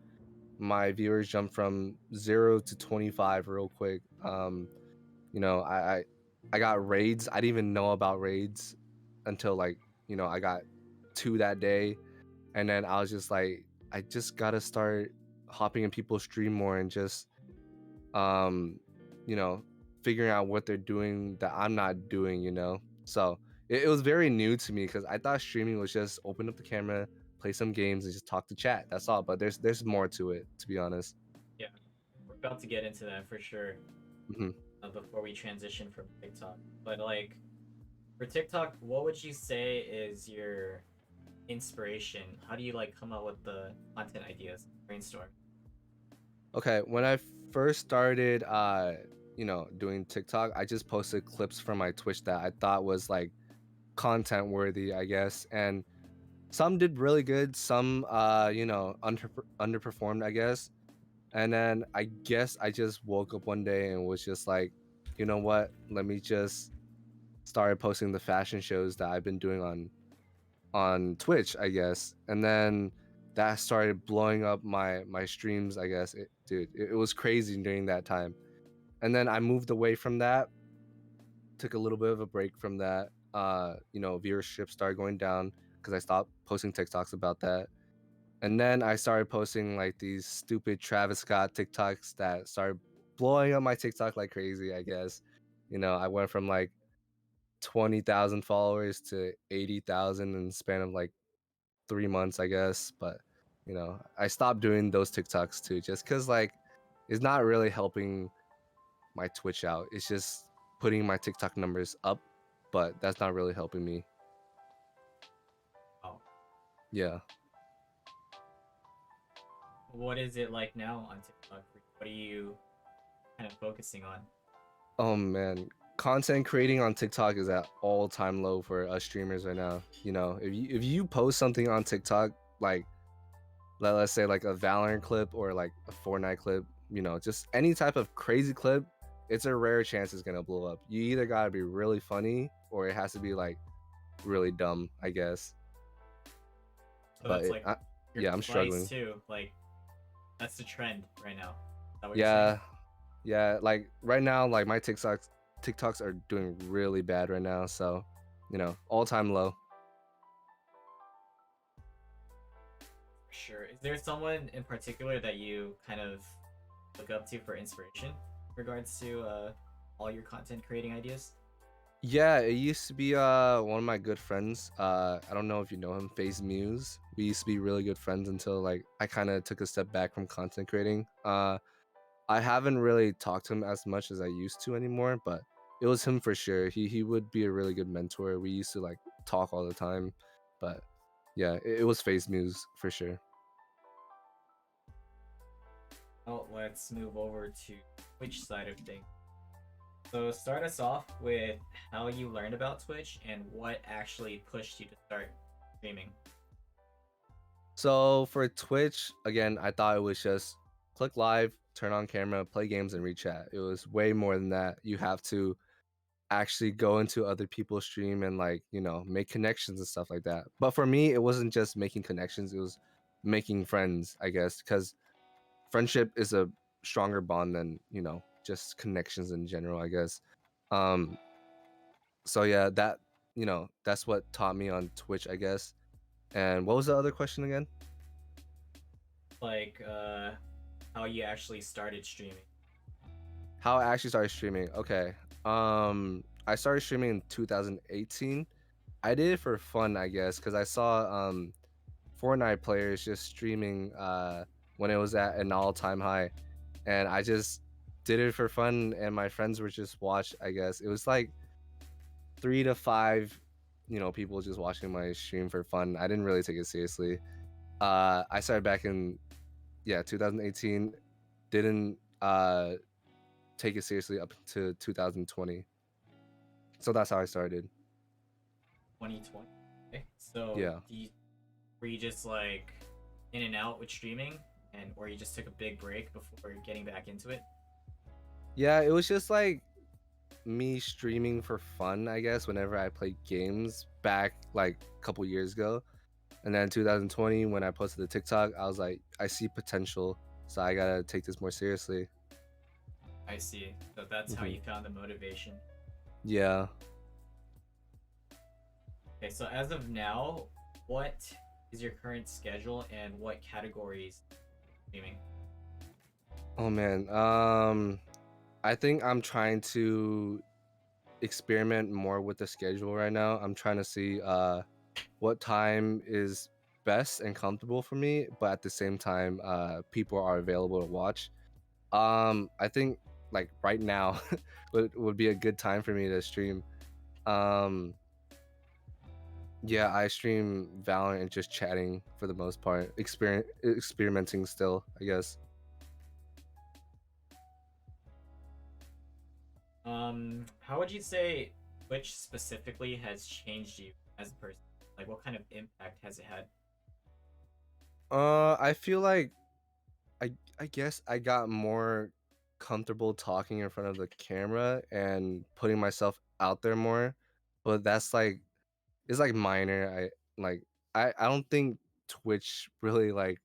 My viewers jumped from 0 to 25 real quick. You know, I got raids. I didn't even know about raids until like, I got 2 that day, and then I was just like, I just gotta start hopping in people's stream more and just um, you know, figuring out what they're doing that I'm not doing. So it was very new to me because I thought streaming was just open up the camera, play some games, and just talk to chat. That's all. But there's more to it, to be honest. Yeah, we're about to get into that for sure Hmm. before we transition from TikTok. But like for TikTok, what would you say is your inspiration? How do you like come up with the content ideas? Brainstorm. Okay, when I first started, doing TikTok, I just posted clips from my Twitch that I thought was like content worthy, I guess, and some did really good, some underperformed, I guess. And then I guess I just woke up one day and was just like, you know what? Let me just start posting the fashion shows that I've been doing on Twitch, I guess. And then that started blowing up my streams, I guess. It was crazy during that time. And then I moved away from that, took a little bit of a break from that. Viewership started going down because I stopped posting TikToks about that. And then I started posting like these stupid Travis Scott TikToks that started blowing up my TikTok like crazy, I guess. I went from like 20,000 followers to 80,000 in the span of like 3 months, I guess. But, I stopped doing those TikToks too, just because like it's not really helping my Twitch out. It's just putting my TikTok numbers up, but that's not really helping me. Oh, Yeah. what is it like now on TikTok? What are you kind of focusing on? Oh man, content creating on TikTok is at all-time low for us streamers right now. If you post something on TikTok, like let's say like a Valorant clip or like a Fortnite clip, just any type of crazy clip, it's a rare chance it's gonna blow up. You either gotta be really funny or it has to be like really dumb, I guess. So But that's like your yeah, I'm likes struggling. too. Like that's the trend right now. Is that what you're saying? Yeah, yeah. Like right now, like my TikToks are doing really bad right now. So, all-time low. For sure. Is there someone in particular that you kind of look up to for inspiration in regards to all your content creating ideas? Yeah, it used to be one of my good friends. I don't know if you know him, Phase Muse. We used to be really good friends until like I kind of took a step back from content creating. I haven't really talked to him as much as I used to anymore, but it was him for sure. He would be a really good mentor. We used to like talk all the time, but yeah, it was Face Muse for sure. Well, let's move over to Twitch side of things. So start us off with how you learned about Twitch and what actually pushed you to start streaming. So for Twitch, again, I thought it was just click live, turn on camera, play games, and reach chat. It was way more than that. You have to actually go into other people's stream and like, make connections and stuff like that. But for me, it wasn't just making connections, it was making friends, I guess, because friendship is a stronger bond than, just connections in general, I guess. Um, so yeah, that's what taught me on Twitch, I guess. And what was the other question again? Like, how you actually started streaming. How I actually started streaming. Okay. I started streaming in 2018. I did it for fun, I guess, because I saw Fortnite players just streaming when it was at an all-time high, and I just did it for fun, and my friends were just watch. I guess it was like 3 to 5, people just watching my stream for fun. I didn't really take it seriously. I started back in 2018. Didn't take it seriously up to 2020. So that's how I started. 2020. Okay. So Yeah. were you just like in and out with streaming, and or you just took a big break before getting back into it? Yeah, it was just like me streaming for fun, I guess, whenever I played games back like a couple years ago. And then 2020, when I posted the TikTok, I was like, I see potential, so I gotta take this more seriously. I see. So that's how Hmm. you found the motivation. Yeah. Okay, so as of now, what is your current schedule and what categories streaming? Oh man. I think I'm trying to experiment more with the schedule right now. I'm trying to see what time is best and comfortable for me, but at the same time, people are available to watch. I think like right now would be a good time for me to stream. Um, yeah, I stream Valorant and just chatting for the most part, experimenting still, I guess. How would you say Twitch specifically has changed you as a person? Like, what kind of impact has it had? I feel like I guess I got more comfortable talking in front of the camera and putting myself out there more, but that's like it's like minor. I don't think Twitch really like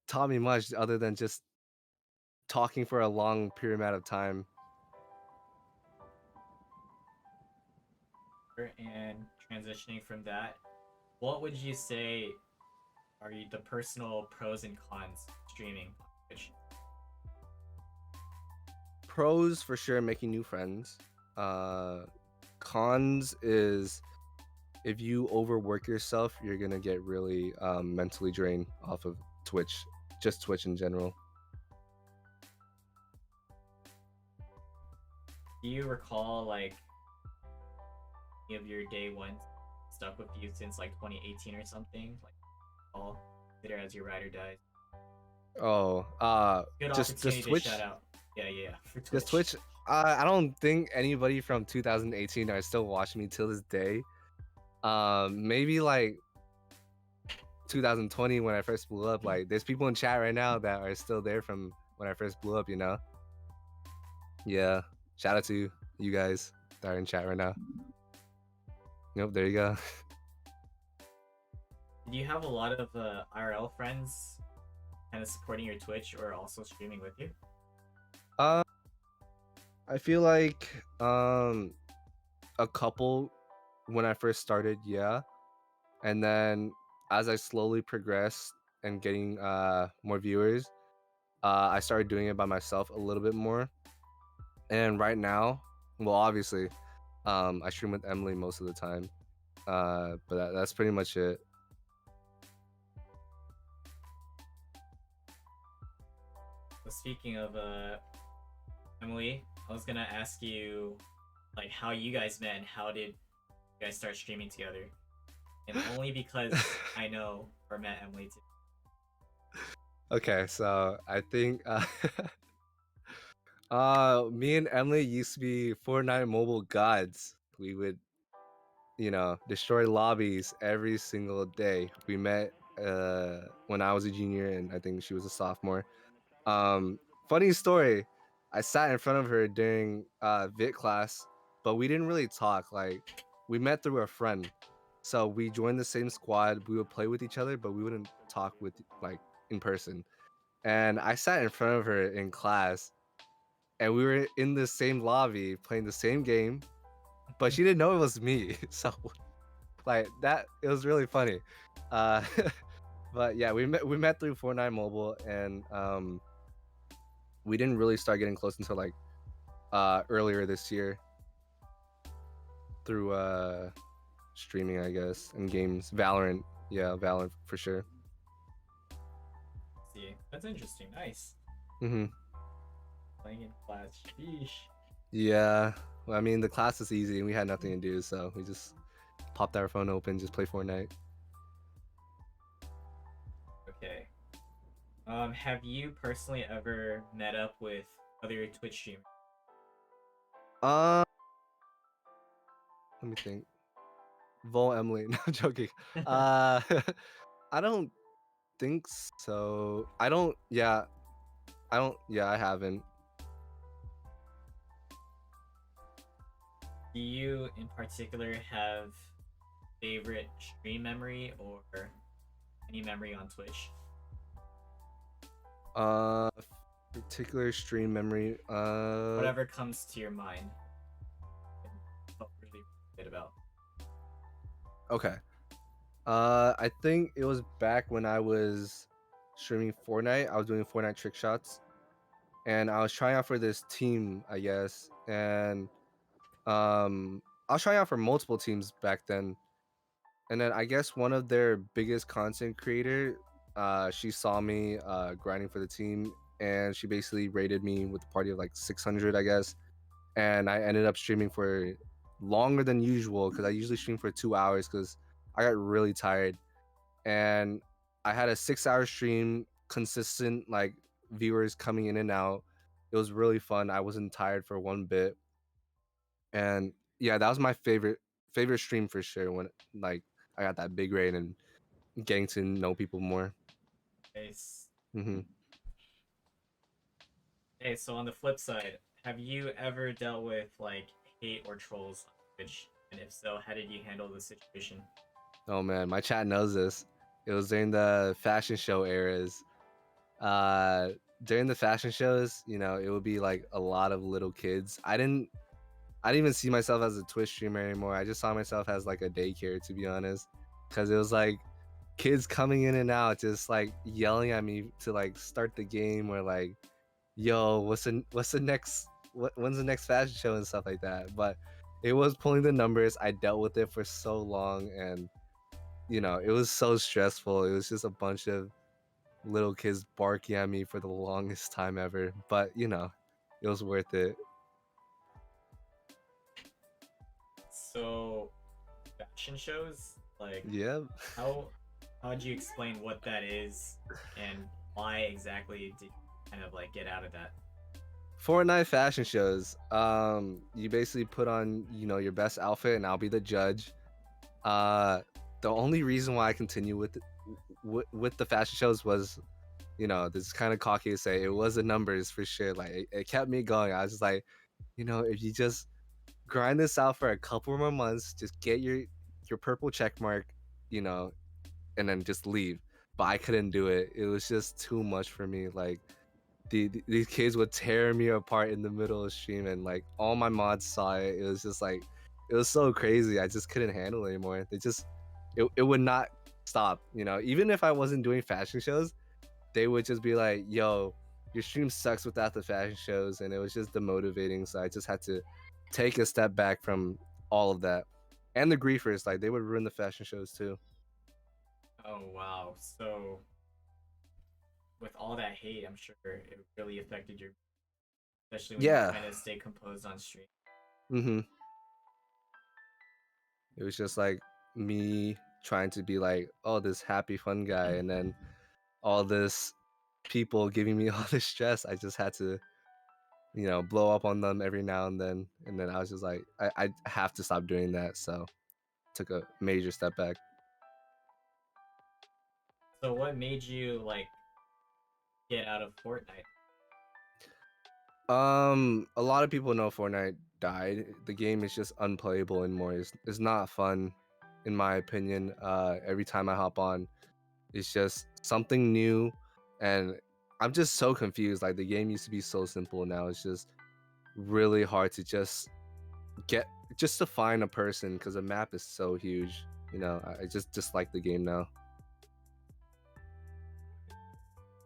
taught me much other than just talking for a long period amount of time. And transitioning from that, what would you say are the personal pros and cons of streaming on Twitch? Pros for sure, making new friends. Uh, Cons is if you overwork yourself, you're gonna get really mentally drained off of Twitch, just Twitch in general. Do you recall like any of your day ones stuck with you since like 2018 or something? Like, all consider as your ride or dies. Oh, Good just opportunity to shout Twitch, out. Yeah, yeah, yeah, for just Twitch. Twitch. I don't think anybody from 2018 are still watching me till this day. Maybe like 2020 when I first blew up. Like, there's people in chat right now that are still there from when I first blew up. Yeah. Shout out to you guys that are in chat right now. Nope, there you go. Do you have a lot of IRL friends kind of supporting your Twitch or also streaming with you? Uh, I feel like a couple when I first started, yeah, and then as I slowly progressed and getting more viewers, I started doing it by myself a little bit more. And right now, well, obviously, I stream with Emily most of the time. But that's pretty much it. So speaking of Emily, I was gonna ask you like how you guys met and how did you guys start streaming together? And only because I know or met Emily too. Okay, so I think me and Emily used to be Fortnite mobile gods. We would, destroy lobbies every single day. We met when I was a junior and I think she was a sophomore. Um, Funny story, I sat in front of her during Vit class, but we didn't really talk. Like we met through a friend. So we joined the same squad. We would play with each other, but we wouldn't talk with like in person. And I sat in front of her in class and we were in the same lobby playing the same game, but she didn't know it was me. So like that it was really funny. Uh but yeah, we met through Fortnite Mobile and we didn't really start getting close until like earlier this year through streaming, I guess, and games. Valorant. Yeah, Valorant for sure. See, that's interesting. Nice. Mm-hmm. Playing in class. Sheesh. Yeah. Well, I mean, the class is easy and we had nothing to do, so we just popped our phone open, just play Fortnite. Okay. Have you personally ever met up with other Twitch streamers? Uh, Let me think. Vol Emily. No, I'm joking. Uh, I don't think so. I don't. Yeah, I don't. Yeah, I haven't. Do you in particular have favorite stream memory or any memory on Twitch? Uh, Particular stream memory. Whatever comes to your mind. And felt really good about. Okay. I think it was back when I was streaming Fortnite. I was doing Fortnite trick shots, and I was trying out for this team, I guess. And I was trying out for multiple teams back then. And then I guess one of their biggest content creator, she saw me grinding for the team, and she basically rated me with a party of like 600, I guess. And I ended up streaming for longer than usual because I usually stream for 2 hours because I got really tired. And I had a 6 hour stream, consistent like viewers coming in and out. It was really fun. I wasn't tired for one bit. And yeah, that was my favorite stream for sure when like I got that big rate and getting to know people more. Nice. Hmm. Hey, so on the flip side, have you ever dealt with like hate or trolls on Twitch? And if so, how did you handle the situation? Oh man, my chat knows this. It was during the fashion show eras. Uh During the fashion shows, it would be like a lot of little kids. I didn't even see myself as a Twitch streamer anymore. I just saw myself as like a daycare, to be honest, because it was like kids coming in and out, just like yelling at me to like start the game or like, "Yo, what's the next? When's the next fashion show?" and stuff like that. But it was pulling the numbers. I dealt with it for so long, and it was so stressful. It was just a bunch of little kids barking at me for the longest time ever. But it was worth it. So, fashion shows, like Yeah. how how'd you explain what that is and why exactly did you kind of like get out of that? Fortnite fashion shows. You basically put on, your best outfit, and I'll be the judge. Uh, the only reason why I continue with the fashion shows was, this is kind of cocky to say, it was the numbers for sure. Like it kept me going. I was just like, if you just grind this out for a couple more months, just get your purple check mark, you know, and then just leave. But I couldn't do it. It was just too much for me. Like these kids would tear me apart in the middle of stream, and like all my mods saw it. It was just like it was so crazy. I just couldn't handle it anymore. It would not stop. Even if I wasn't doing fashion shows, they would just be like, "Yo, your stream sucks without the fashion shows," and it was just demotivating. So I just had to take a step back from all of that. And the griefers, like they would ruin the fashion shows too. Oh wow. So with all that hate, I'm sure it really affected your, especially when you're Yeah. trying to stay composed on stream. Mm-hmm. It was just like me trying to be like, oh, this happy fun guy, and then all this people giving me all this stress. I just had to, blow up on them every now and then I was just like, I have to stop doing that. So took a major step back. So what made you like get out of Fortnite? A lot of people know Fortnite died. The game is just unplayable anymore. It's not fun, in my opinion. Every time I hop on, it's just something new, and I'm just so confused. Like the game used to be so simple, now it's just really hard to get just to find a person because the map is so huge. I just dislike the game now.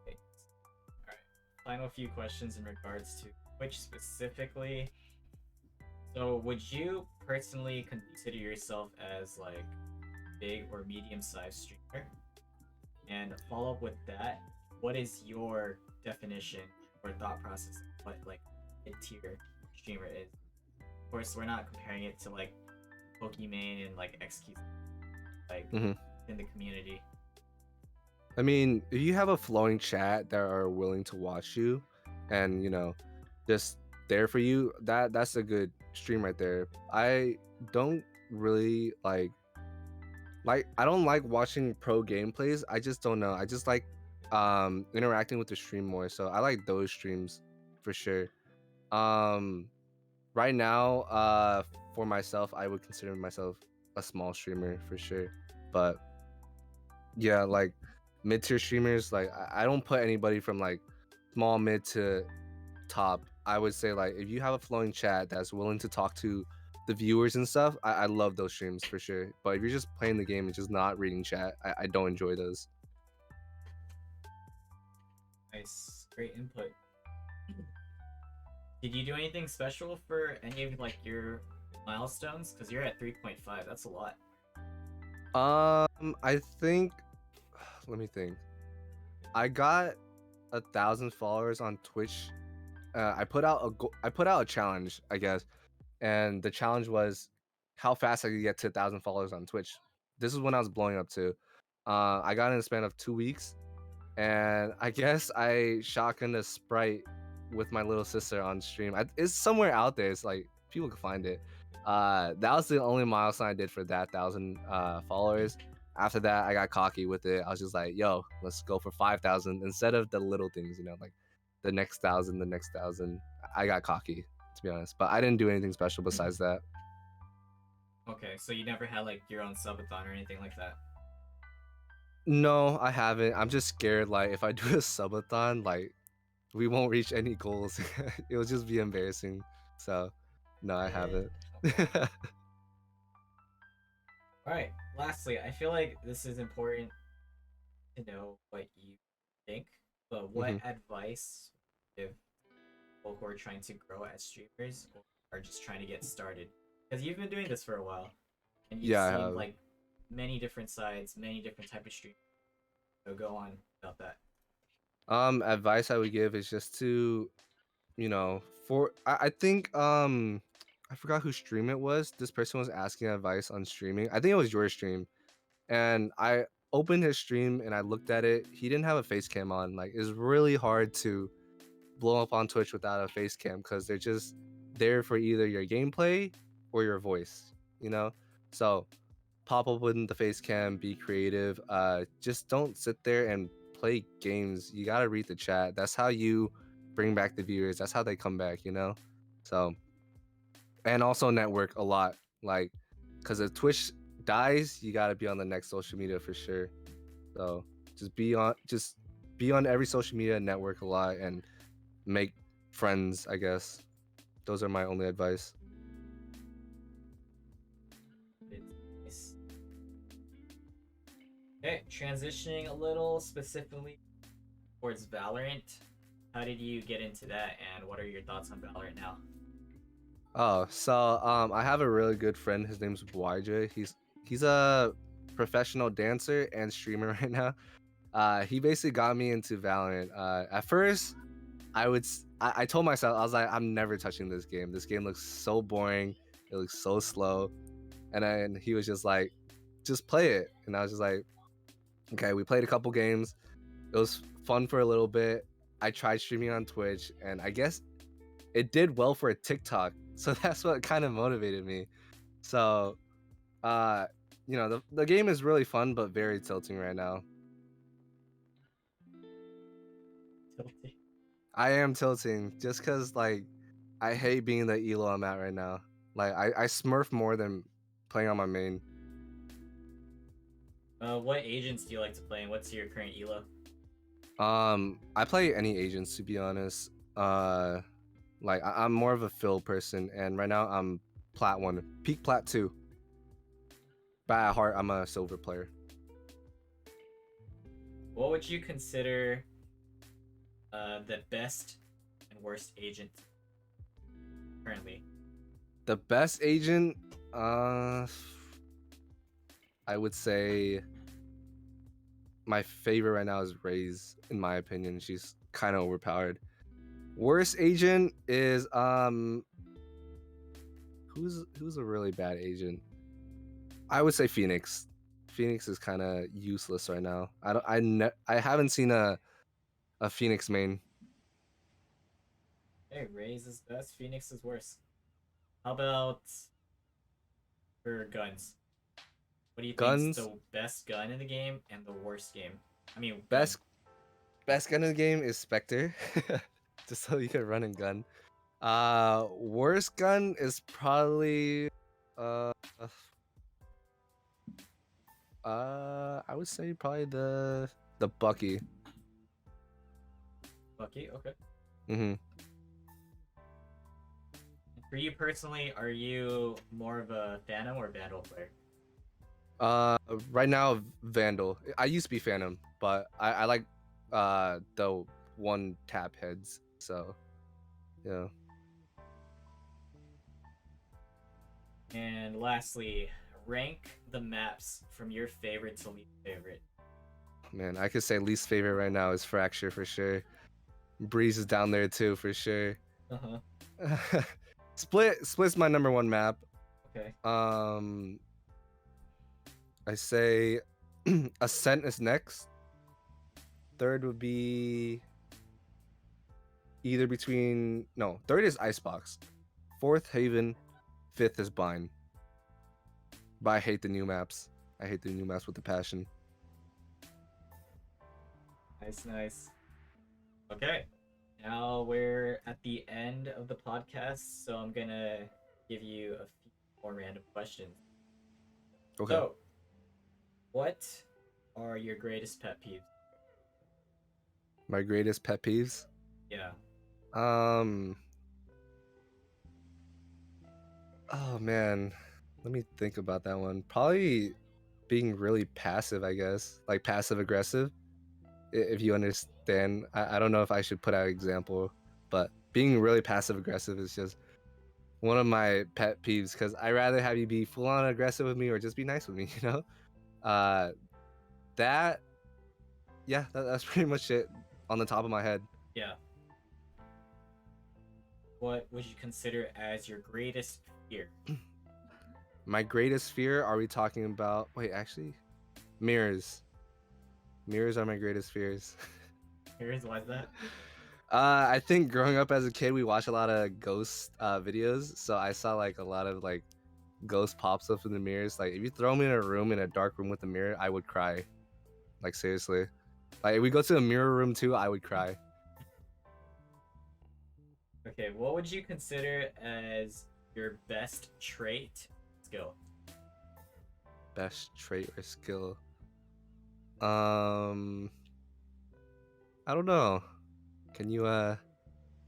Okay. All right. Final few questions in regards to Twitch specifically. So would you personally consider yourself as like big or medium sized streamer? And follow up with that, what is your definition or thought process of what like mid tier streamer is? Of course, we're not comparing it to like Pokimane and like XQ like Hmm. in the community. I mean, if you have a flowing chat that are willing to watch you, and just there for you, that's a good stream right there. I don't really like I don't like watching pro gameplays. I just don't know. I just like interacting with the stream more. So I like those streams for sure. Um right now, for myself, I would consider myself a small streamer for sure. But yeah, like mid-tier streamers, like I don't put anybody from like small, mid to top. I would say like if you have a flowing chat that's willing to talk to the viewers and stuff, I love those streams for sure. But if you're just playing the game and just not reading chat, I don't enjoy those. Nice, great input. Did you do anything special for any of like your milestones? Because you're at 3.5. That's a lot. I think let me think. I got 1,000 followers on Twitch. I put out a challenge, I guess, and the challenge was how fast I could get to 1,000 followers on Twitch. This is when I was blowing up too. I got in a span of 2 weeks, and I guess I shotgunned a Sprite with my little sister on stream. It's somewhere out there. It's like people can find it. That was the only milestone I did for that 1,000 followers. After that, I got cocky with it. I was just like, "Yo, let's go for 5,000 instead of the little things, like the next 1,000, the next 1,000." I got cocky, to be honest, but I didn't do anything special besides that. Okay, so you never had like your own subathon or anything like that. No, I haven't. I'm just scared. Like, if I do a subathon, like, we won't reach any goals. It will just be embarrassing. So, no, I Yeah. haven't. Okay. All right. Lastly, I feel like this is important to know what you think, but what Hmm. advice if people who are trying to grow as streamers or are just trying to get started? Because you've been doing this for a while and you've Yeah, I seen have. like many different sides, many different type of streamers. So go on about that. Advice I would give is just to, I think I forgot whose stream it was. This person was asking advice on streaming. I think it was your stream. And I opened his stream and I looked at it. He didn't have a face cam on. Like, it's really hard to blow up on Twitch without a face cam because they're just there for either your gameplay or your voice, you know? So pop up with the face cam, be creative. Just don't sit there and play games. You gotta read the chat. That's how you bring back the viewers. That's how they come back. So, and also network a lot. Like, because if Twitch dies, you gotta be on the next social media for sure. So just be on every social media, network a lot, and make friends, I guess. Those are my only advice. It's okay. Transitioning a little specifically towards Valorant. How did you get into that, and what are your thoughts on Valorant now? Oh, so I have a really good friend. His name's YJ. He's a professional dancer and streamer right now. He basically got me into Valorant. At first, I told myself I was like, I'm never touching this game. This game looks so boring. It looks so slow. And then he was just like, just play it. And I was just like, okay. We played a couple games. It was fun for a little bit. I tried streaming on Twitch, and I guess it did well for a TikTok. So that's what kind of motivated me. So, uh, the game is really fun, but very tilting right now. Tilty. I am tilting just because, like, I hate being the elo I'm at right now. Like, I smurf more than playing on my main. What agents do you like to play, and what's your current elo? I play any agents, to be honest. Like, I'm more of a fill person, and right now I'm plat 1, peak plat 2. But at heart, I'm a silver player. What would you consider the best and worst agent currently? The best agent, I would say my favorite right now is Ray's. In my opinion, she's kind of overpowered. Worst agent is who's a really bad agent? I would say Phoenix. Phoenix is kind of useless right now. I haven't seen a Phoenix main. Hey, Raze is best, Phoenix is worse. How about for guns? What do you think's Guns, the best gun in the game and the worst game? I mean, gun. best gun in the game is Spectre, just so you can run and gun. Worst gun is probably uh I would say probably the Bucky. Bucky, okay. Mm-hmm. For you personally, are you more of a Phantom or Vandal player? Right now Vandal. I used to be Phantom, but I like the one tap heads. So yeah. And lastly, rank the maps from your favorite to least favorite. Man, I could say least favorite right now is Fracture for sure. Breeze is down there too for sure. Uh-huh. Split's my number 1 map. Okay. I say Ascent is next. Third would be either between third is Icebox. Fourth Haven. Fifth is Bind. But I hate the new maps. I hate the new maps with a passion. Nice, nice. Okay. Now we're at the end of the podcast, so I'm gonna give you a few more random questions. Okay. So, what are your greatest pet peeves? My greatest pet peeves? Yeah. Oh man. Let me think about that one. Probably being really passive, I guess. Like passive aggressive. If you understand. I don't know if I should put out an example, but being really passive aggressive is just one of my pet peeves because I rather have you be full on aggressive with me or just be nice with me, you know? That yeah, that's pretty much it on the top of my head. Yeah. What would you consider as your greatest fear? My greatest fear, are we talking about wait, actually? Mirrors. Mirrors are my greatest fears. Here's why is that? I think growing up as a kid, we watched a lot of ghost videos, so I saw like a lot of like ghost pops up in the mirrors. Like if you throw me in a dark room with a mirror, I would cry. Like seriously. Like if we go to a mirror room too, I would cry. Okay, what would you consider as your best trait skill? Best trait or skill. I don't know. Can you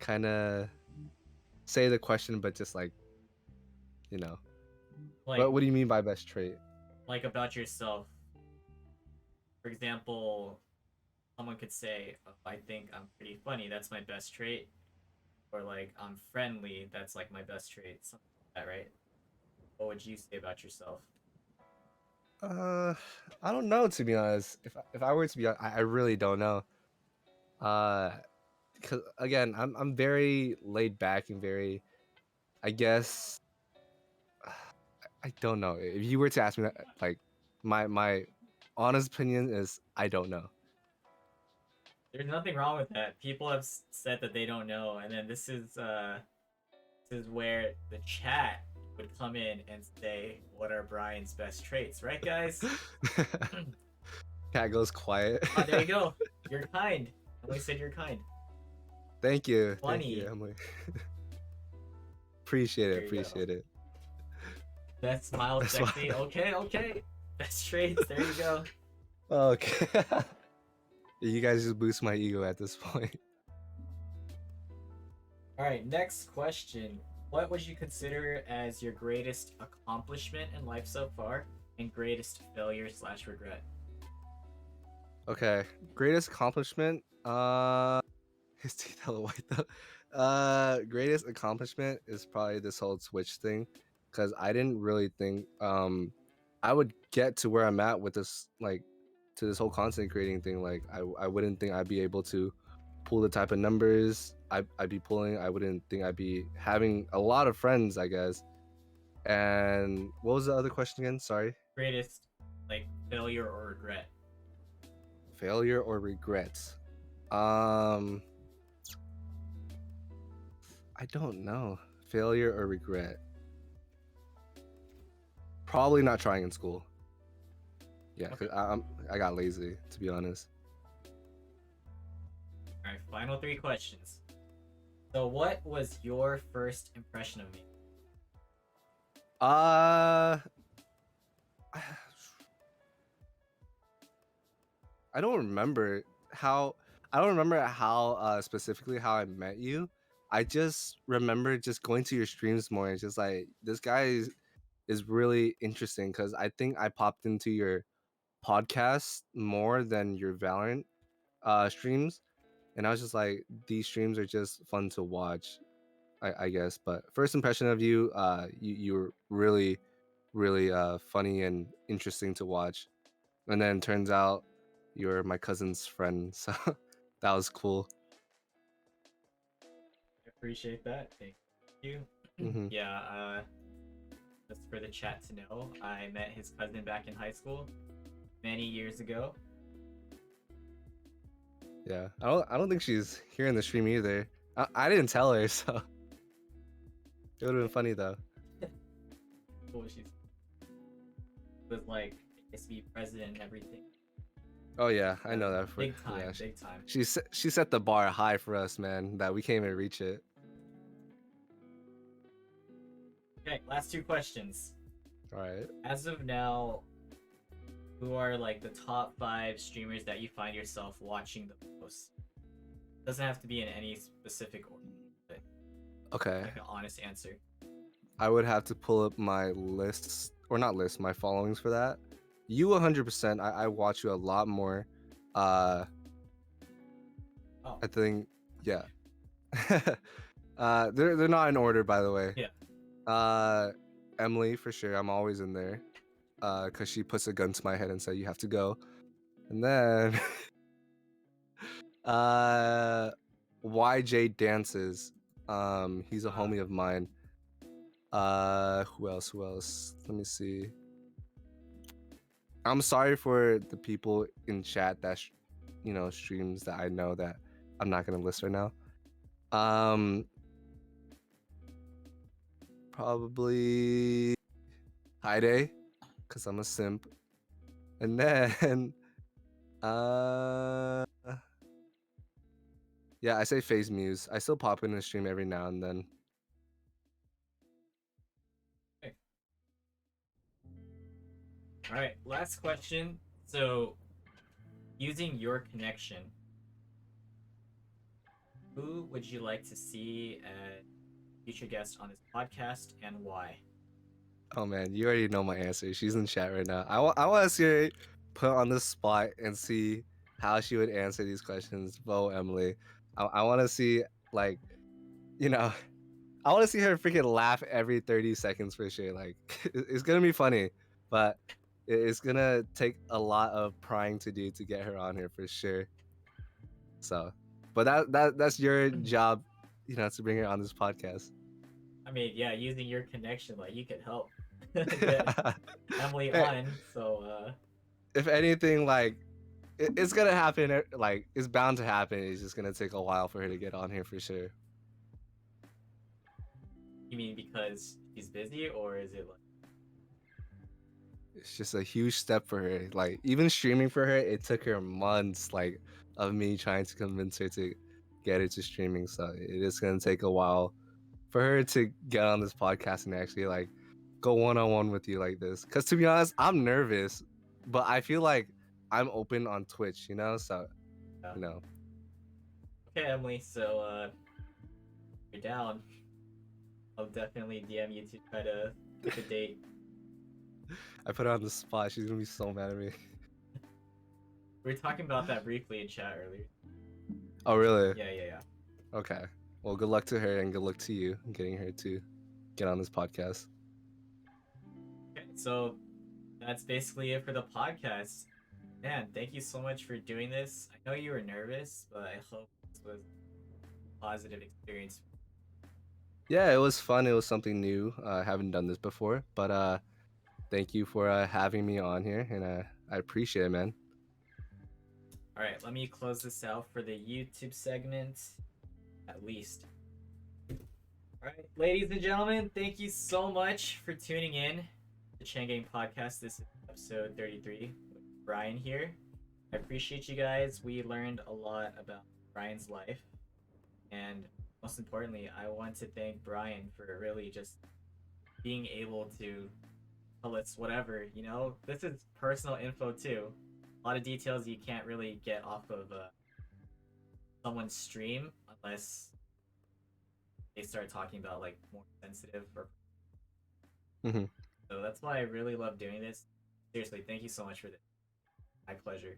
kind of say the question, but just like, you know, Like what do you mean by best trait? like about yourself. For example, someone could say, oh, I think I'm pretty funny, that's my best trait. Or like I'm friendly, that's like my best trait. Something like that, right? What would you say about yourself? Uh, I don't know, to be honest. If I were to be honest, I really don't know. Uh, because again, I'm very laid back and very, I guess, I don't know. If you were to ask me that, like, my honest opinion is I don't know. There's nothing wrong with that. People have said that they don't know, and then this is where the chat would come in and say, "What are Brian's best traits?" Right, guys? Cat goes quiet. Ah, there you go. You're kind. Emily said you're kind. Thank you, Funny. Emily. Appreciate it, There you go. appreciate it. Best smile, That's why. sexy. Okay, okay. Best traits. There you go. Okay. You guys just boost my ego at this point. All right. Next question. What would you consider as your greatest accomplishment in life so far, and greatest failure slash regret? Okay, greatest accomplishment. His teeth hella white though. Greatest accomplishment is probably this whole Twitch thing, because I didn't really think I would get to where I'm at with this, like, to this whole content creating thing. Like I wouldn't think I'd be able to pull the type of numbers I'd be pulling. I wouldn't think I'd be having a lot of friends, I guess. And what was the other question again? Sorry. Greatest, like, failure or regret? Failure or regrets? Um, I don't know. Failure or regret? Probably not trying in school. Yeah, Okay. cause I got lazy, to be honest. All right. Final three questions. So, what was your first impression of me? Uh, I don't remember how. I don't remember how specifically how I met you. I just remember just going to your streams more and just like, this guy is really interesting, because I think I popped into your podcast more than your Valorant streams, and I was just like, these streams are just fun to watch, I guess. But first impression of you, you were really, really funny and interesting to watch, and then turns out you're my cousin's friend, so that was cool. I appreciate that. Thank you. Hmm. Yeah. Just for the chat to know, I met his cousin back in high school many years ago. Yeah, I don't think she's here in the stream either. I didn't tell her, so it would have been funny though. Cool. She was like SB president and everything. Oh yeah, I know that. Big time. Yeah, Big time. she set the bar high for us, man. That we can't even reach it. Okay. Last two questions. All right. As of now, who are like the top 5 streamers that you find yourself watching the most? Doesn't have to be in any specific order, but Okay. like an honest answer. I would have to pull up my lists, or not list, my followings for that. You 100%. I watch you a lot more. Uh, Oh, I think, yeah. They're not in order, by the way. yeah. Emily for sure. I'm always in there. Cause she puts a gun to my head and said you have to go. And then YJ dances. He's a homie of mine. Who else? Who else? Let me see. I'm sorry for the people in chat that streams that I know that I'm not gonna list right now. Probably Hyde, cause I'm a simp. And then yeah, I say Phase Muse. I still pop in the stream every now and then. Okay. All right. Last question. So, using your connection, who would you like to see as future guest on this podcast, and why? Oh man, you already know my answer. She's in chat right now. I want to see her put on the spot and see how she would answer these questions. Bo Emily, I want to see, like, you know, I want to see her freaking laugh every 30 seconds for sure. Like, it's gonna be funny, but it's gonna take a lot of prying to do to get her on here for sure. So, but that's your job, to bring her on this podcast. I mean, yeah, using your connection, like you could help get Emily on. So, If anything, like it's gonna happen. Like it's bound to happen. It's just gonna take a while for her to get on here for sure. you mean because she's busy, or is it like? It's just a huge step for her. Like even streaming for her, it took her months, like of me trying to convince her to get her to streaming. So it is gonna take a while for her to get on this podcast and actually like go one on one with you like this. Cause to be honest, I'm nervous, but I feel like I'm open on Twitch, So Yeah. you know. Okay, Emily. So, you're down. I'll definitely DM you to try to pick a date. I put her on the spot. She's gonna be so mad at me. We were talking about that briefly in chat earlier. Oh really? Yeah. Okay. Well, good luck to her and good luck to you in getting her to get on this podcast. Okay, so that's basically it for the podcast. Man, thank you so much for doing this. I know you were nervous, but I hope this was a positive experience. Yeah, it was fun. It was something new. I haven't done this before, but thank you for having me on here, and I appreciate it, man. All right, let me close this out for the YouTube segment, at least. All right, ladies and gentlemen, thank you so much for tuning in to the Chang podcast. This is episode 33 with Brian here. I appreciate you guys. We learned a lot about Brian's life, and most importantly, I want to thank Brian for really just being able to tell us whatever. This is personal info too. A lot of details you can't really get off of someone's stream unless they start talking about like more sensitive or. Mm-hmm. So that's why I really love doing this. Seriously, thank you so much for this. My pleasure.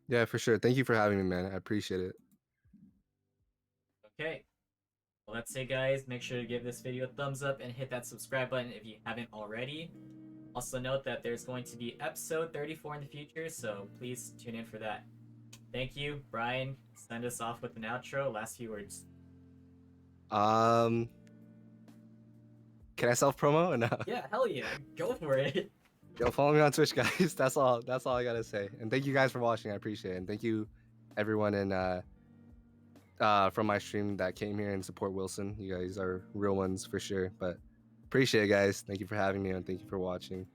Yeah, for sure. Thank you for having me, man. I appreciate it. Okay. Well, that's it, guys. Make sure to give this video a thumbs up and hit that subscribe button if you haven't already. Also note that there's going to be episode 34 in the future, so please tune in for that. Thank you, Brian. Send us off with an outro. Last few words. Can I self promo or no? Yeah, hell yeah. Go for it. Yo, follow me on Twitch, guys. That's all. That's all I gotta say. And thank you guys for watching. I appreciate it. And thank you, everyone in from my stream that came here and support Wilson. You guys are real ones for sure. But appreciate it, guys. Thank you for having me and thank you for watching.